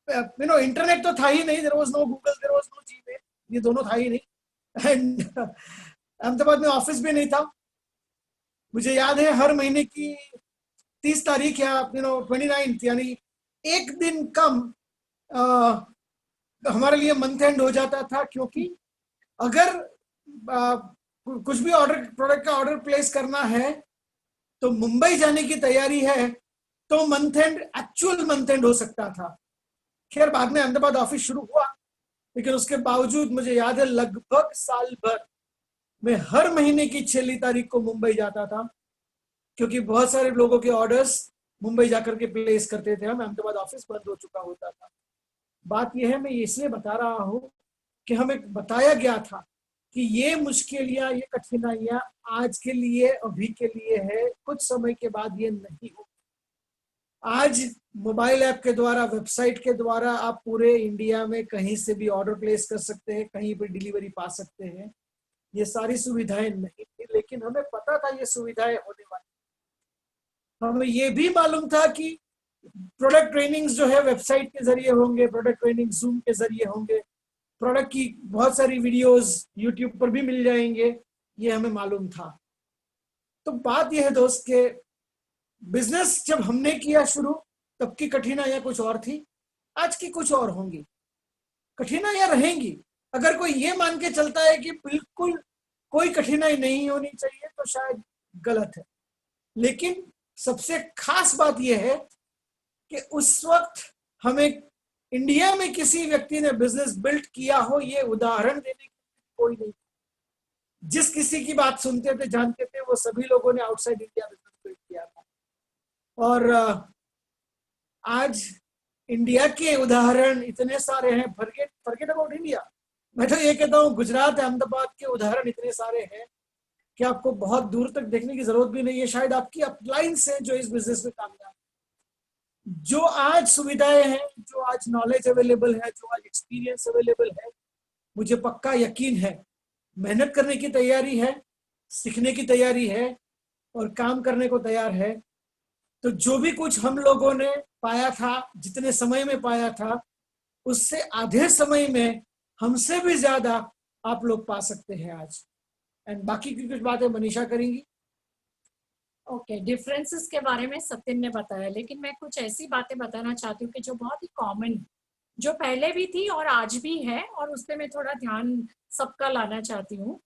S3: इंटरनेट तो था ही नहीं, there was no Google, there was no Gmail, ये दोनों था ही नहीं। एंड अहमदाबाद में ऑफिस भी नहीं था। मुझे याद है हर महीने की 30 तारीख या 29th, यानी एक दिन कम हमारे लिए मंथ एंड हो जाता था, क्योंकि अगर कुछ भी प्रोडक्ट का ऑर्डर प्लेस करना है तो मुंबई जाने की तैयारी है तो एक्चुअल मंथ एंड हो सकता था। खैर बाद में अहमदाबाद ऑफिस शुरू हुआ, लेकिन उसके बावजूद मुझे याद है लगभग साल भर मैं हर महीने की 6 तारीख को मुंबई जाता था, क्योंकि बहुत सारे लोगों के ऑर्डर्स मुंबई जाकर के प्लेस करते थे हम, अहमदाबाद ऑफिस बंद हो चुका होता था। बात यह है, मैं इसलिए बता रहा हूँ कि हमें बताया गया था कि ये मुश्किलियां, ये कठिनाइयां आज के लिए, अभी के लिए है, कुछ समय के बाद ये नहीं हो। आज मोबाइल ऐप के द्वारा, वेबसाइट के द्वारा आप पूरे इंडिया में कहीं से भी ऑर्डर प्लेस कर सकते हैं, कहीं पर डिलीवरी पा सकते हैं। ये सारी सुविधाएं नहीं थी, लेकिन हमें पता था ये सुविधाएं होने वाली। हमें ये भी मालूम था कि प्रोडक्ट ट्रेनिंग्स जो है वेबसाइट के जरिए होंगे, प्रोडक्ट ट्रेनिंग जूम के जरिए होंगे, प्रोडक्ट की बहुत सारी वीडियोस यूट्यूब पर भी मिल जाएंगे, ये हमें मालूम था। तो बात यह है दोस्त के बिजनेस जब हमने किया शुरू, तब की कठिनाइयां कुछ और थी, आज की कुछ और होंगी। कठिनाइयां रहेंगी। अगर कोई ये मान के चलता है कि बिल्कुल कोई कठिनाई नहीं होनी चाहिए तो शायद गलत है। लेकिन सबसे खास बात यह है कि उस वक्त हमें इंडिया में किसी व्यक्ति ने बिजनेस बिल्ड किया हो, ये उदाहरण देने के कोई नहीं। जिस किसी की बात सुनते थे, जानते थे, वो सभी लोगों ने आउटसाइड इंडिया बिजनेस बिल्ड किया था। और आज इंडिया के उदाहरण इतने सारे हैं, फॉरगेट अबाउट इंडिया, मैं तो ये कहता हूँ गुजरात, अहमदाबाद के उदाहरण इतने सारे हैं कि आपको बहुत दूर तक देखने की जरूरत भी नहीं है। शायद आपकी अपलाइंस है जो इस बिजनेस में कामयाब, जो आज सुविधाएं हैं, जो आज नॉलेज अवेलेबल है, जो आज एक्सपीरियंस अवेलेबल है, मुझे पक्का यकीन है मेहनत करने की तैयारी है, सीखने की तैयारी है और काम करने को तैयार है, तो जो भी कुछ हम लोगों ने पाया था, जितने समय में पाया था, उससे आधे समय में हमसे भी ज्यादा आप लोग पा सकते हैं आज। एंड बाकी की कुछ बातें मनीषा करेंगी।
S2: ओके, डिफरेंसेस के बारे में सत्यन ने बताया, लेकिन मैं कुछ ऐसी बातें बताना चाहती हूँ कि जो बहुत ही कॉमन, जो पहले भी थी और आज भी है, और उस पर मैं थोड़ा ध्यान सबका लाना चाहती हूँ।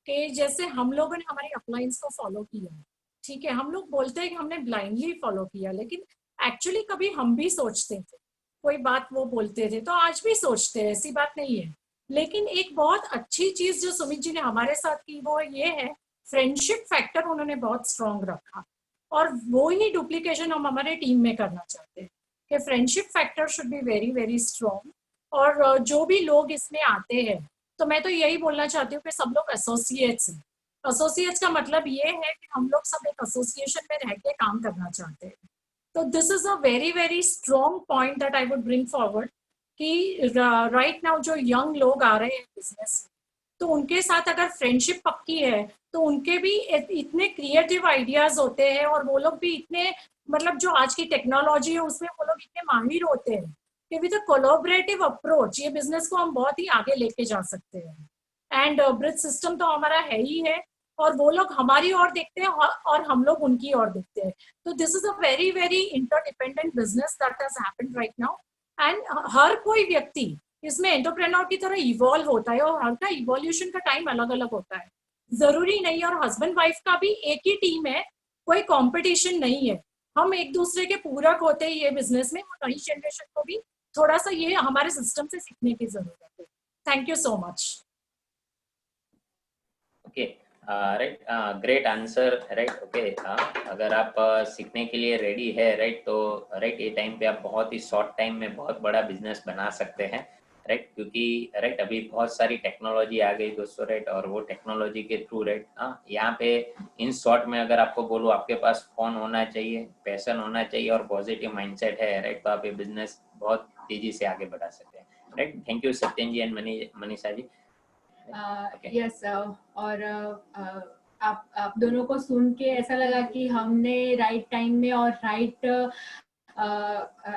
S2: कि जैसे हम लोगों ने हमारी अपलाइंस को फॉलो किया, ठीक है, हम लोग बोलते हैं कि हमने ब्लाइंडली फॉलो किया, लेकिन एक्चुअली कभी हम भी सोचते थे, कोई बात वो बोलते थे तो आज भी सोचते हैं, ऐसी बात नहीं है। लेकिन एक बहुत अच्छी चीज जो सुमित जी ने हमारे साथ की वो ये है, फ्रेंडशिप फैक्टर उन्होंने बहुत स्ट्रॉन्ग रखा, और वो ही डुप्लीकेशन हम हमारे टीम में करना चाहते हैं कि friendship factor should be very very strong. और जो भी लोग इसमें आते हैं, तो मैं तो यही बोलना चाहती हूँ कि सब लोग एसोसिएट्स हैं। एसोसिएट्स का मतलब ये है कि हम लोग सब एक एसोसिएशन में रह के काम करना चाहते हैं। तो this is a very very strong point that I would bring forward कि राइट नाउ जो यंग लोग आ रहे हैं बिजनेस में, तो उनके साथ अगर फ्रेंडशिप पक्की है तो उनके भी इतने क्रिएटिव आइडियाज होते हैं, और वो लोग भी इतने, मतलब जो आज की टेक्नोलॉजी है उसमें वो लोग इतने माहिर होते हैं कि विद अ कोलैबोरेटिव अप्रोच ये बिजनेस को हम बहुत ही आगे लेके जा सकते हैं। एंड ब्रिज सिस्टम तो हमारा है ही है, और वो लोग हमारी ओर देखते हैं और हम लोग उनकी ओर देखते हैं। तो this is a very very interdependent business that has happened right now. And हर कोई व्यक्ति इसमें एंटरप्रेन्योर की तरह इवॉल्व होता है, और हर का इवोल्यूशन का टाइम अलग अलग होता है, जरूरी नहीं। और हस्बैंड वाइफ का भी एक ही टीम है, कोई कंपटीशन नहीं है, हम एक दूसरे के पूरक होते हैं ये बिजनेस में। और नई जनरेशन को भी थोड़ा सा ये हमारे सिस्टम से सीखने की जरूरत है। Thank you so much.
S1: Okay, right, great answer, right. Okay, अगर आप सीखने के लिए रेडी है, राइट, तो राइट ये टाइम पे आप बहुत ही शॉर्ट टाइम में बहुत बड़ा बिजनेस बना सकते हैं, राइट, क्योंकि राइट अभी बहुत सारी टेक्नोलॉजी आ गई दोस्तों, राइट, और वो टेक्नोलॉजी के थ्रू, राइट, यहाँ पे इन शॉर्ट में अगर आपको बोलूँ, आपके पास फोन होना चाहिए, पैशन होना चाहिए और पॉजिटिव माइंडसेट है, राइट, तो आप ये बिजनेस बहुत तेजी से आगे बढ़ा सकते हैं, right. Thank you Satyan ji and Manisha ji.
S8: Yes, और आप दोनों को सुन के ऐसा लगा कि हमने राइट टाइम में और राइट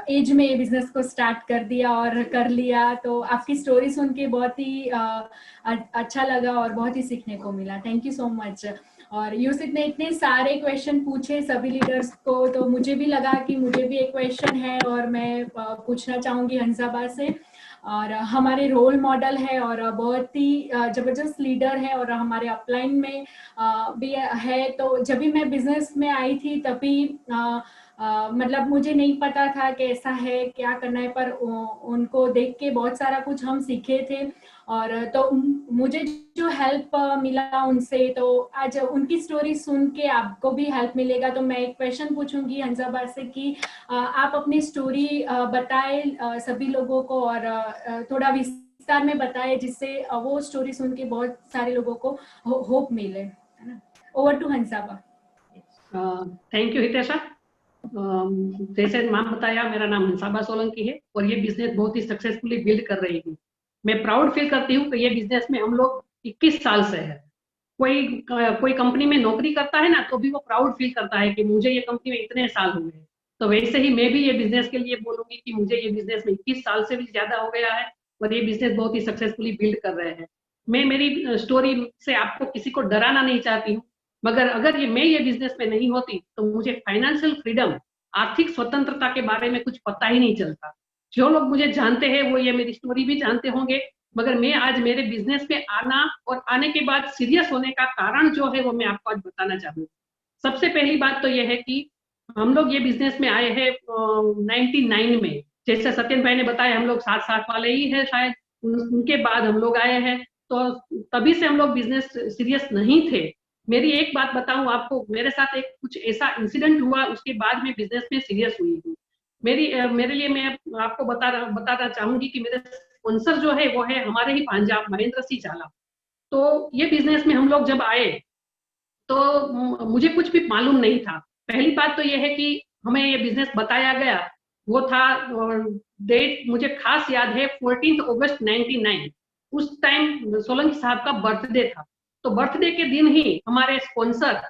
S8: एज में ये बिजनेस को स्टार्ट कर दिया और कर लिया। तो आपकी स्टोरी सुन के बहुत ही अच्छा लगा और बहुत ही सीखने को मिला। Thank you so much. और यूसिफ ने इतने सारे क्वेश्चन पूछे सभी लीडर्स को, तो मुझे भी लगा कि मुझे भी एक क्वेश्चन है और मैं पूछना चाहूंगी हंसाबा से। और हमारे रोल मॉडल है और बहुत ही जबरदस्त लीडर है और हमारे अपलाइन में भी है। तो जब भी मैं बिजनेस में आई थी तभी मतलब मुझे नहीं पता था कि ऐसा है, क्या करना है, पर उनको देख के बहुत सारा कुछ हम सीखे थे। और तो मुझे जो हेल्प मिला उनसे, तो आज उनकी स्टोरी सुन के आपको भी हेल्प मिलेगा। तो मैं एक क्वेश्चन पूछूंगी हंसाबा से कि आप अपनी स्टोरी बताएं सभी लोगों को, और थोड़ा विस्तार में बताएं, जिससे वो स्टोरी सुन के बहुत सारे लोगों को होप मिले, है ना। Over to Hansaba.
S9: Thank you Hitesha. जैसे नाम बताया, मेरा नाम हंसाबा सोलंकी है और ये बिजनेस बहुत ही सक्सेसफुली बिल्ड कर रही हूँ। मैं प्राउड फील करती हूँ कि ये बिजनेस में हम लोग 21 साल से है। कोई कंपनी में नौकरी करता है ना, तो भी वो प्राउड फील करता है कि मुझे ये कंपनी में इतने साल हो गए। तो वैसे ही मैं भी ये बिजनेस के लिए बोलूंगी कि मुझे ये बिजनेस में 21 साल से भी ज्यादा हो गया है और ये बिजनेस बहुत ही सक्सेसफुली बिल्ड कर रहे हैं। मैं मेरी स्टोरी से आपको किसी को डराना नहीं चाहती हूँ, मगर अगर मैं ये बिजनेस में नहीं होती तो मुझे फाइनेंशियल फ्रीडम, आर्थिक स्वतंत्रता के बारे में कुछ पता ही नहीं चलता। जो लोग मुझे जानते हैं वो ये मेरी स्टोरी भी जानते होंगे, मगर मैं आज मेरे बिजनेस में आना और आने के बाद सीरियस होने का कारण जो है वो मैं आपको आज बताना चाहूंगी। सबसे पहली बात तो ये है कि हम लोग ये बिजनेस में आए हैं 99 में। जैसे सत्यन भाई ने बताया, हम लोग 60 वाले ही है शायद, उनके बाद हम लोग आए हैं। तो तभी से हम लोग बिजनेस सीरियस नहीं थे। मेरी एक बात बताऊं आपको, मेरे साथ एक कुछ ऐसा इंसिडेंट हुआ, उसके बाद मैं बिजनेस में सीरियस हुई हूँ। मेरे लिए मैं आपको बताना चाहूंगी कि मेरे स्पॉन्सर जो है वो है हमारे ही भांजा महेंद्र सिंह झाला। तो ये बिजनेस में हम लोग जब आए तो मुझे कुछ भी मालूम नहीं था। पहली बात तो ये है कि हमें ये बिजनेस बताया गया, वो था डेट मुझे खास याद है 14 अगस्त 99। उस टाइम सोलंकी साहब का बर्थडे था। तो बर्थडे के दिन ही हमारे स्पॉन्सर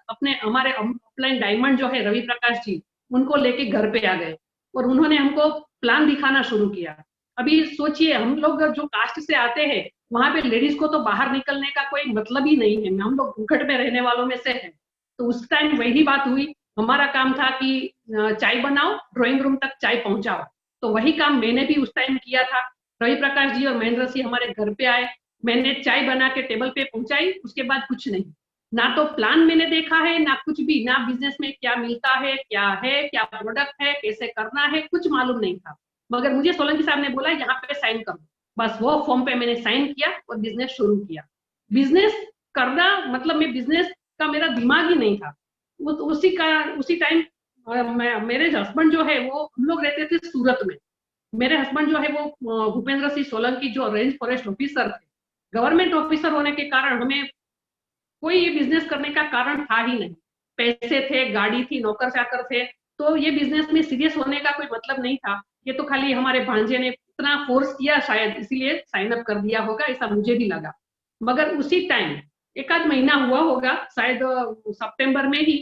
S9: हमारे अपलाइन डायमंड जो है रवि प्रकाश जी, उनको लेके घर पे आ गए और उन्होंने हमको प्लान दिखाना शुरू किया। अभी सोचिए, हम लोग जो कास्ट से आते हैं वहां पे लेडीज को तो बाहर निकलने का कोई मतलब ही नहीं है, हम लोग घूंघट में रहने वालों में से हैं। तो उस टाइम वही बात हुई, हमारा काम था कि चाय बनाओ, ड्राइंग रूम तक चाय पहुंचाओ। तो वही काम मैंने भी उस टाइम किया था। रवि प्रकाश जी और महेंद्र सिंह हमारे घर पे आए, मैंने चाय बना के टेबल पे पहुंचाई। उसके बाद कुछ नहीं, ना तो प्लान मैंने देखा है, ना कुछ भी, ना बिजनेस में क्या मिलता है, क्या प्रोडक्ट है, कैसे करना है, कुछ मालूम नहीं था। मगर मुझे सोलंकी साहब ने बोला यहाँ पे साइन करो, बस वो फॉर्म पे मैंने साइन किया और बिजनेस शुरू किया। बिजनेस करना मतलब मैं बिजनेस का मेरा दिमाग ही नहीं था। उसी टाइम मेरे हस्बैंड जो है वो, हम लोग रहते थे सूरत में। मेरे हस्बैंड जो है वो भूपेंद्र सिंह सोलंकी जो रेंज फॉरेस्ट ऑफिसर थे, गवर्नमेंट ऑफिसर होने के कारण हमें कोई ये बिजनेस करने का कारण था ही नहीं। पैसे थे, गाड़ी थी, नौकर चाकर थे, तो ये बिजनेस में सीरियस होने का कोई मतलब नहीं था। ये तो खाली हमारे भांजे ने इतना फोर्स किया शायद, इसीलिए साइन अप कर दिया होगा, ऐसा मुझे भी लगा। मगर उसी टाइम एक आध महीना हुआ होगा शायद, सितंबर में ही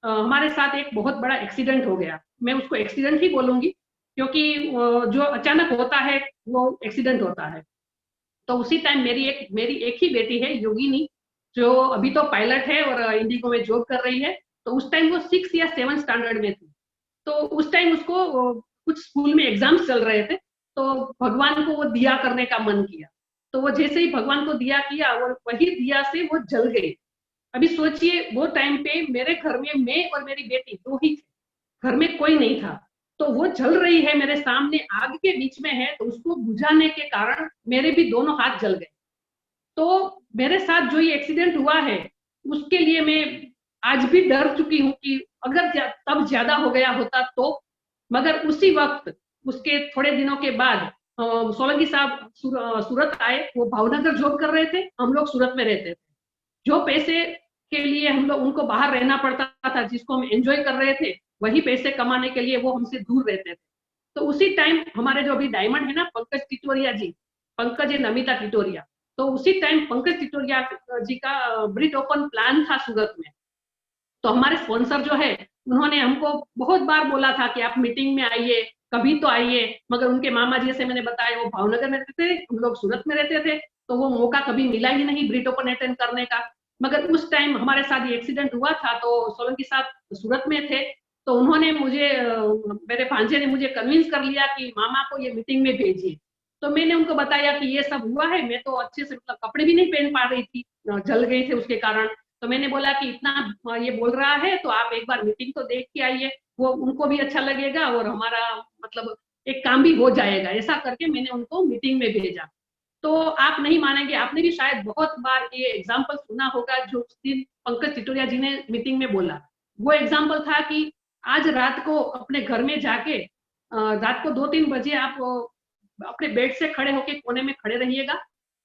S9: हमारे साथ एक बहुत बड़ा एक्सीडेंट हो गया। मैं उसको एक्सीडेंट ही बोलूंगी क्योंकि जो अचानक होता है वो एक्सीडेंट होता है। तो उसी टाइम मेरी एक ही बेटी है योगिनी, जो अभी तो पायलट है और इंडिगो में जॉब कर रही है। तो उस टाइम वो 6 या 7 स्टैंडर्ड में थी। तो उस टाइम उसको कुछ स्कूल में एग्जाम्स चल रहे थे, तो भगवान को वो दिया करने का मन किया। तो वो जैसे ही भगवान को दिया किया और वही दिया से वो जल गई। अभी सोचिए, वो टाइम पे मेरे घर में मैं और मेरी बेटी दो ही थे, घर में कोई नहीं था। तो वो जल रही है मेरे सामने, आग के बीच में है, तो उसको बुझाने के कारण मेरे भी दोनों हाथ जल गए। तो मेरे साथ जो ये एक्सीडेंट हुआ है उसके लिए मैं आज भी डर चुकी हूँ कि अगर तब ज्यादा हो गया होता तो। मगर उसी वक्त, उसके थोड़े दिनों के बाद सोलंकी साहब सूरत आए। वो भावनगर जॉब कर रहे थे, हम लोग सूरत में रहते थे। जो पैसे के लिए हम लोग उनको बाहर रहना पड़ता था, जिसको हम एंजॉय कर रहे थे, वही पैसे कमाने के लिए वो हमसे दूर रहते थे। तो उसी टाइम हमारे जो अभी डायमंड है ना, पंकज टिटोरिया जी, पंकज एंड नमिता टिटोरिया, तो उसी टाइम पंकज टिटोरिया जी का ब्रिट ओपन प्लान था सूरत में। तो हमारे स्पॉन्सर जो है उन्होंने हमको बहुत बार बोला था कि आप मीटिंग में आइए, कभी तो आइए। मगर उनके मामा जी, जैसे मैंने बताया, वो भावनगर में रहते थे, हम लोग सूरत में रहते थे, तो वो मौका कभी मिला ही नहीं ब्रिट ओपन अटेंड करने का। मगर उस टाइम हमारे साथ ये एक्सीडेंट हुआ था, तो सोलंकी साहब सूरत में थे। तो उन्होंने मेरे भांजे ने मुझे कन्विंस कर लिया कि मामा को ये मीटिंग में भेजिए। तो मैंने उनको बताया कि ये सब हुआ है। मैं तो अच्छे से मतलब कपड़े भी नहीं पहन पा रही थी, जल गई थे उसके कारण। तो मैंने बोला कि इतना ये बोल रहा है तो आप एक बार मीटिंग तो देख के आइए, वो उनको भी अच्छा लगेगा और हमारा मतलब एक काम भी हो जाएगा। ऐसा करके मैंने उनको मीटिंग में भेजा। तो आप नहीं मानेंगे, आपने भी शायद बहुत बार ये एग्जाम्पल सुना होगा जो उस दिन पंकज चिटोरिया जी ने मीटिंग में बोला। वो एग्जाम्पल था कि आज रात को अपने घर में जाके रात को 2-3 बजे आप अपने बेड से खड़े होके कोने में खड़े रहिएगा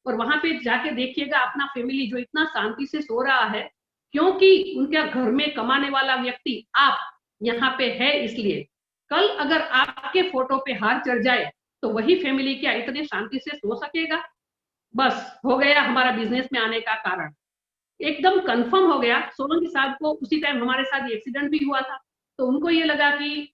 S9: और वहां पे जाके देखिएगा अपना फैमिली जो इतना शांति से सो रहा है, क्योंकि उनके घर में कमाने वाला व्यक्ति आप यहाँ पे है। इसलिए कल अगर आपके फोटो पे हार चढ़ जाए तो वही फैमिली क्या इतने शांति से सो सकेगा? बस हो गया हमारा बिजनेस में आने का कारण, एकदम कंफर्म हो गया। सोलंकी साहब को उसी टाइम हमारे साथ ये एक्सीडेंट भी हुआ था, तो उनको ये लगा कि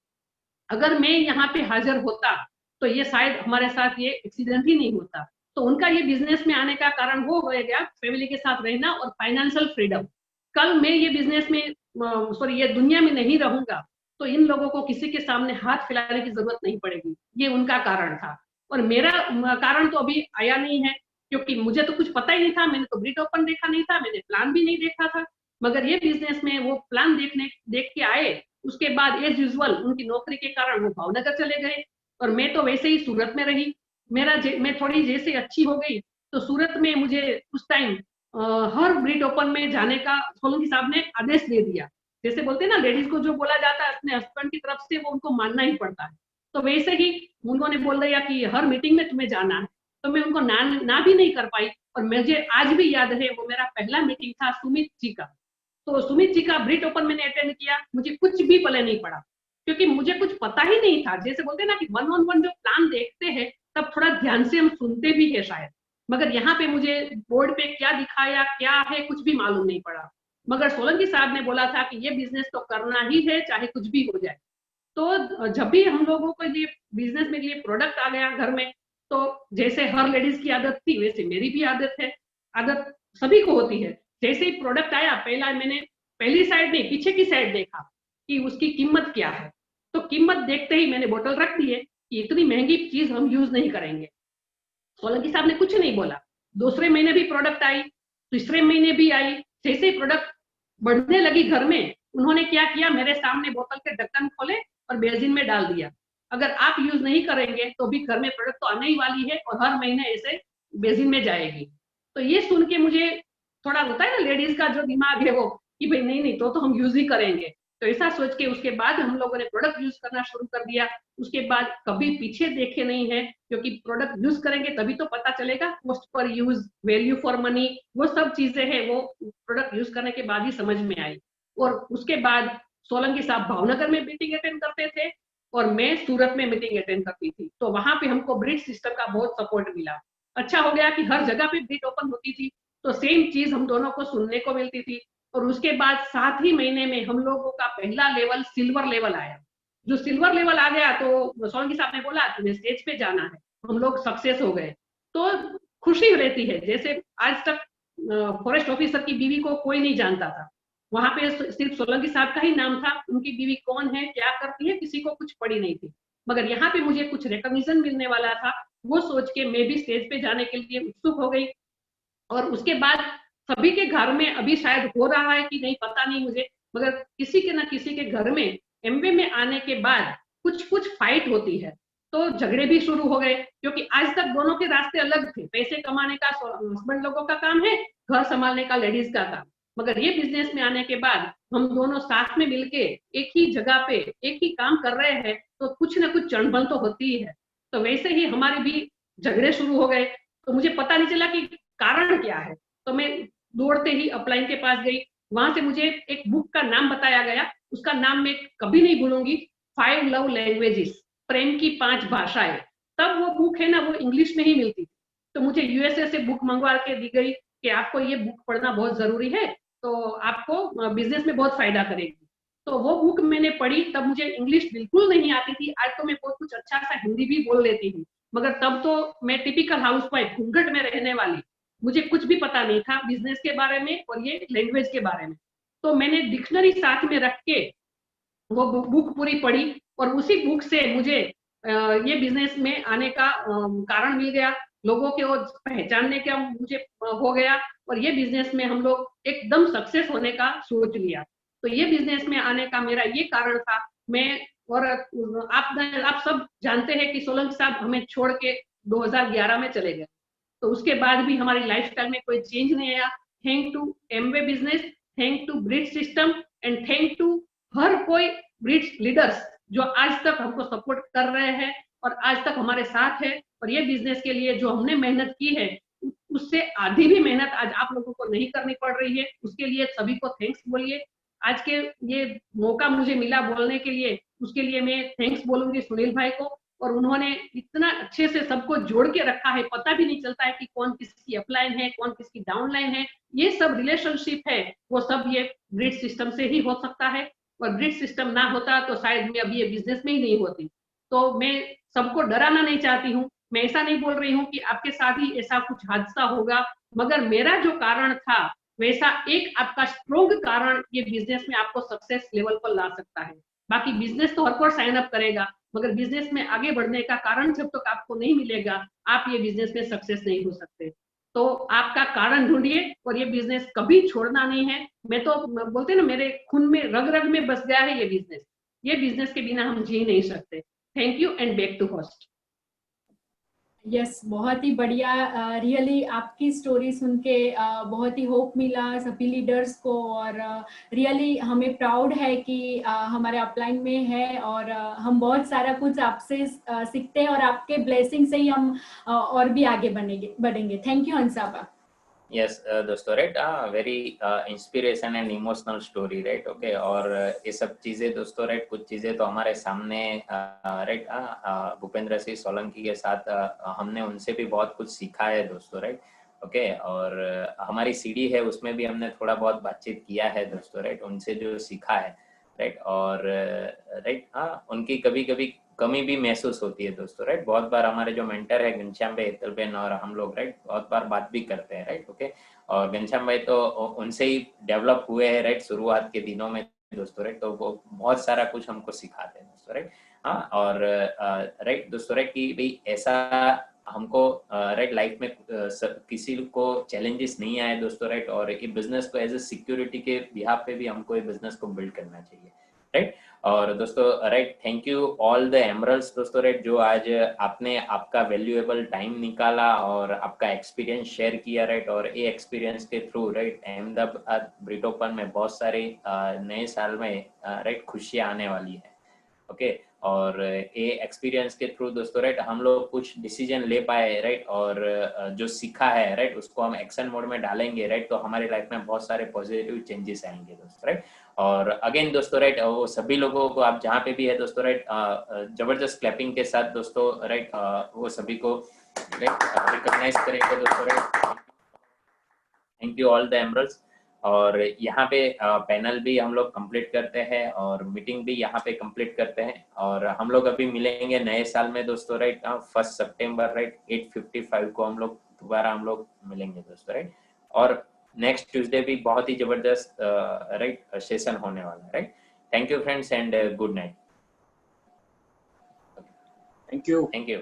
S9: अगर मैं यहाँ पे हाजिर होता तो ये शायद हमारे साथ ये एक्सीडेंट ही नहीं होता। तो उनका ये बिजनेस में आने का कारण वो हो गया फैमिली के साथ रहना और फाइनेंशियल फ्रीडम। कल मैं ये बिजनेस में ये दुनिया में नहीं रहूंगा तो इन लोगों को किसी के सामने हाथ फैलाने की जरूरत नहीं पड़ेगी। ये उनका कारण था और मेरा कारण तो अभी आया नहीं है, क्योंकि मुझे तो कुछ पता ही नहीं था। मैंने तो ब्रिट ओपन देखा नहीं था, मैंने प्लान भी नहीं देखा था। मगर ये बिजनेस में वो प्लान देख के आए। उसके बाद एज यूजुअल उनकी नौकरी के कारण वो भावनगर चले गए और मैं तो वैसे ही सूरत में रही। मैं थोड़ी जैसे अच्छी हो गई तो सूरत में मुझे उस टाइम हर ब्रिट ओपन में जाने का सोलंकी साहब ने आदेश दे दिया। जैसे बोलते हैं ना, लेडीज को जो बोला जाता है अपने हस्बैंड की तरफ से वो उनको मानना ही पड़ता है। तो वैसे ही उन्होंने बोल दिया कि हर मीटिंग में तुम्हें जाना है। तो मैं उनको ना भी नहीं कर पाई। और मुझे आज भी याद है वो मेरा पहला मीटिंग था सुमित जी का। तो सुमित जी का ब्रिट ओपन मैंने अटेंड किया, मुझे कुछ भी पले नहीं पड़ा क्योंकि मुझे कुछ पता ही नहीं था। जैसे बोलते हैं ना कि 1-on-1 जो प्लान देखते हैं तब थोड़ा ध्यान से हम सुनते भी है शायद, मगर यहाँ पे मुझे बोर्ड पे क्या दिखाया क्या है कुछ भी मालूम नहीं पड़ा। मगर सोलंकी साहब ने बोला था कि ये बिजनेस तो करना ही है चाहे कुछ भी हो जाए। तो जब भी हम लोगों को ये बिजनेस में ये प्रोडक्ट आ गया घर में, तो जैसे हर लेडीज की आदत थी वैसे मेरी भी आदत है, आदत सभी को होती है। जैसे ही प्रोडक्ट आया पहला मैंने पहली साइड नहीं पीछे की साइड देखा कि उसकी कीमत क्या है। तो कीमत देखते ही मैंने बोतल रख दी है कि इतनी महंगी चीज हम यूज नहीं करेंगे। सोलंकी साहब ने कुछ नहीं बोला। दूसरे महीने भी प्रोडक्ट आई, तीसरे महीने भी आई। जैसे ही प्रोडक्ट बढ़ने लगी घर में, उन्होंने क्या किया, मेरे सामने बोतल के ढक्कन खोले और बेसिन में डाल दिया। अगर आप यूज नहीं करेंगे तो भी घर में प्रोडक्ट तो आने ही वाली है और हर महीने ऐसे बेसिन में जाएगी। तो ये सुन के मुझे थोड़ा होता है ना लेडीज का जो दिमाग है वो कि भाई नहीं तो हम यूज ही करेंगे। तो ऐसा सोच के उसके बाद हम लोगों ने प्रोडक्ट यूज करना शुरू कर दिया। उसके बाद कभी पीछे देखे नहीं है, क्योंकि प्रोडक्ट यूज करेंगे तभी तो पता चलेगा cost per use, value for money, वो सब चीजें हैं वो प्रोडक्ट यूज करने के बाद ही समझ में आई। और उसके बाद सोलंकी साहब भावनगर में मीटिंग अटेंड करते थे और मैं सूरत में मीटिंग अटेंड करती थी। तो वहां पे हमको ब्रिट सिस्टम का बहुत सपोर्ट मिला। अच्छा हो गया कि हर जगह पे ब्रिट ओपन होती थी तो सेम चीज हम दोनों को सुनने को मिलती थी। और उसके बाद 7 ही महीने में हम लोगों का पहला लेवल सिल्वर लेवल आया। जो सिल्वर लेवल आ गया तो सोलंकी साहब ने बोला तुम्हें स्टेज पे जाना है, हम लोग सक्सेस हो गए। तो खुशी रहती है। जैसे आज तक फॉरेस्ट ऑफिसर की बीवी को कोई नहीं जानता था, वहां पे सिर्फ सोलंकी साहब का ही नाम था। उनकी बीवी कौन है क्या करती है किसी को कुछ पड़ी नहीं थी। मगर यहाँ पे मुझे कुछ रिकॉग्निशन मिलने वाला था, वो सोच के मैं भी स्टेज पे जाने के लिए उत्सुक हो गई। और उसके बाद सभी के घर में अभी शायद हो रहा है कि नहीं पता नहीं मुझे, मगर किसी के ना किसी के घर में एमवे में आने के बाद कुछ फाइट होती है तो झगड़े भी शुरू हो गए। क्योंकि आज तक दोनों के रास्ते अलग थे। पैसे कमाने का हस्बैंड लोगों का काम है, घर संभालने का लेडीज का काम। मगर ये बिजनेस में आने के बाद हम दोनों साथ में मिलके एक ही जगह पे एक ही काम कर रहे हैं तो कुछ ना कुछ चणबल तो होती ही है। तो वैसे ही हमारे भी झगड़े शुरू हो गए। तो मुझे पता नहीं चला कि कारण क्या है। तो मैं दौड़ते ही अपलाइन के पास गई। वहां से मुझे एक बुक का नाम बताया गया, उसका नाम मैं कभी नहीं भूलूंगी, 5 लव लैंग्वेजेस, प्रेम की 5 भाषाएं। तब वो बुक है ना वो इंग्लिश में ही मिलती थी। तो मुझे यूएसए से बुक मंगवा के दी गई कि आपको ये बुक पढ़ना बहुत जरूरी है, तो आपको बिजनेस में बहुत फायदा करेगी। तो वो बुक मैंने पढ़ी। तब मुझे इंग्लिश बिल्कुल नहीं आती थी। आज तो मैं बहुत कुछ अच्छा सा हिंदी भी बोल लेती हूँ, मगर तब तो मैं टिपिकल हाउसवाइफ घूंघट में रहने वाली, मुझे कुछ भी पता नहीं था बिजनेस के बारे में और ये लैंग्वेज के बारे में। तो मैंने डिक्शनरी साथ में रख के वो बुक पूरी पढ़ी और उसी बुक से मुझे ये बिजनेस में आने का कारण मिल गया। लोगों के वो पहचानने का मुझे हो गया और ये बिजनेस में हम लोग एकदम सक्सेस होने का सोच लिया। तो ये बिजनेस में आने का मेरा ये कारण था। मैं और आप सब जानते हैं कि सोलंकी साहब हमें छोड़ के 2011 में चले गए, तो उसके बाद भी हमारी लाइफस्टाइल में कोई चेंज नहीं आया। Thank to Amway business, thank to bridge system and thank to हर कोई ब्रिज लीडर्स जो आज तक हमको सपोर्ट कर रहे हैं और आज तक हमारे साथ है। और ये बिजनेस के लिए जो हमने मेहनत की है उससे आधी भी मेहनत आज आप लोगों को नहीं करनी पड़ रही है, उसके लिए सभी को थैंक्स बोलिए। आज के ये मौका मुझे मिला बोलने के लिए, उसके लिए मैं थैंक्स बोलूंगी सुनील भाई को। और उन्होंने इतना अच्छे से सबको जोड़ के रखा है, पता भी नहीं चलता है कि कौन किसकी अपलाइन है, कौन किसकी डाउनलाइन है। ये सब रिलेशनशिप है, वो सब ये ब्रिज सिस्टम से ही हो सकता है। और ब्रिज सिस्टम ना होता तो शायद मैं अभी ये बिजनेस में ही नहीं होती। तो मैं सबको डराना नहीं चाहती हूँ, मैं ऐसा नहीं बोल रही हूँ कि आपके साथ ही ऐसा कुछ हादसा होगा, मगर मेरा जो कारण था वैसा एक आपका स्ट्रोंग कारण ये बिजनेस में आपको सक्सेस लेवल पर ला सकता है। बाकी बिजनेस तो हर कोई साइन अप करेगा, मगर बिजनेस में आगे बढ़ने का कारण जब तक आपको नहीं मिलेगा आप ये बिजनेस में सक्सेस नहीं हो सकते। तो आपका कारण ढूंढिए और ये बिजनेस कभी छोड़ना नहीं है। मैं तो बोलते ना, मेरे खून में रग रग में बस गया है ये बिजनेस। ये बिजनेस के बिना हम जी नहीं सकते। Thank you and back to host.
S8: Yes, बहुत ही बढ़िया। रियली आपकी स्टोरी सुन के बहुत ही होप मिला सभी लीडर्स को, और रियली हमें प्राउड है कि हमारे अपलाइन में है, और हम बहुत सारा कुछ आपसे सीखते हैं, और आपके ब्लेसिंग से ही हम और भी आगे बढ़ेंगे। Thank you Hansaba.
S1: यस दोस्तों, right, very inspiration and emotional story, right, okay. और ये सब चीजें दोस्तों, राइट, कुछ चीजें तो हमारे सामने, राइट, भूपेंद्र सिंह सोलंकी के साथ हमने उनसे भी बहुत कुछ सीखा है दोस्तों, राइट, ओके। और हमारी सीडी है उसमें भी हमने थोड़ा बहुत बातचीत किया है दोस्तों, राइट, उनसे जो सीखा है, राइट। और राइट, उनकी कभी कभी कमी भी महसूस होती है दोस्तों, राइट। बहुत बार हमारे जो मेंटर है घनश्याम भाई हेतलबेन और हम लोग, राइट, बहुत बार बात भी करते हैं, राइट, ओके। और घनश्याम भाई तो उनसे ही डेवलप हुए हैं, राइट, शुरुआत के दिनों में दोस्तों, राइट। तो वो बहुत सारा कुछ हमको सिखाते हैं दोस्तों, राइट। और राइट दोस्तों, राइट, कि भाई ऐसा हमको राइट लाइफ में किसी को चैलेंजेस नहीं आए दोस्तों, राइट। और ये बिजनेस को एज ए सिक्योरिटी के बिहाफ पे भी हमको ये बिजनेस को बिल्ड करना चाहिए, राइट। और दोस्तों, right, thank you all the emeralds दोस्तों, राइट, जो आज आपने आपका वैल्यूएबल टाइम निकाला और आपका एक्सपीरियंस शेयर किया, राइट। और ये एक्सपीरियंस के थ्रू, राइट, अहमदाबाद ब्रिट ओपन में बहुत सारे नए साल में राइट खुशियां आने वाली है, ओके। और ये एक्सपीरियंस के थ्रू दोस्तों, राइट, हम लोग कुछ डिसीजन ले पाए, राइट। और जो सीखा है, राइट, उसको हम एक्शन मोड में डालेंगे, राइट, तो हमारी लाइफ में बहुत सारे पॉजिटिव चेंजेस आएंगे दोस्तों, राइट। और अगेन दोस्तों, राइट, वो सभी लोगों को आप जहाँ पे भी है दोस्तों, राइट, जबरदस्त क्लैपिंग के साथ दोस्तों, राइट, वो सभी को राइट रिकॉग्नाइज करेंगे दोस्तों, right. Thank you all the emeralds. और यहाँ पे पैनल भी हम लोग कंप्लीट करते हैं और मीटिंग भी यहाँ पे कंप्लीट करते हैं। और हम लोग अभी मिलेंगे नए साल में दोस्तों, राइट, 1 सितंबर, राइट, 8:55 को हम लोग दोबारा मिलेंगे दोस्तों, राइट। और नेक्स्ट ट्यूसडे भी बहुत ही जबरदस्त राइट सेशन होने वाला है, right. Thank you friends and good night.
S10: Thank you.
S1: Thank you.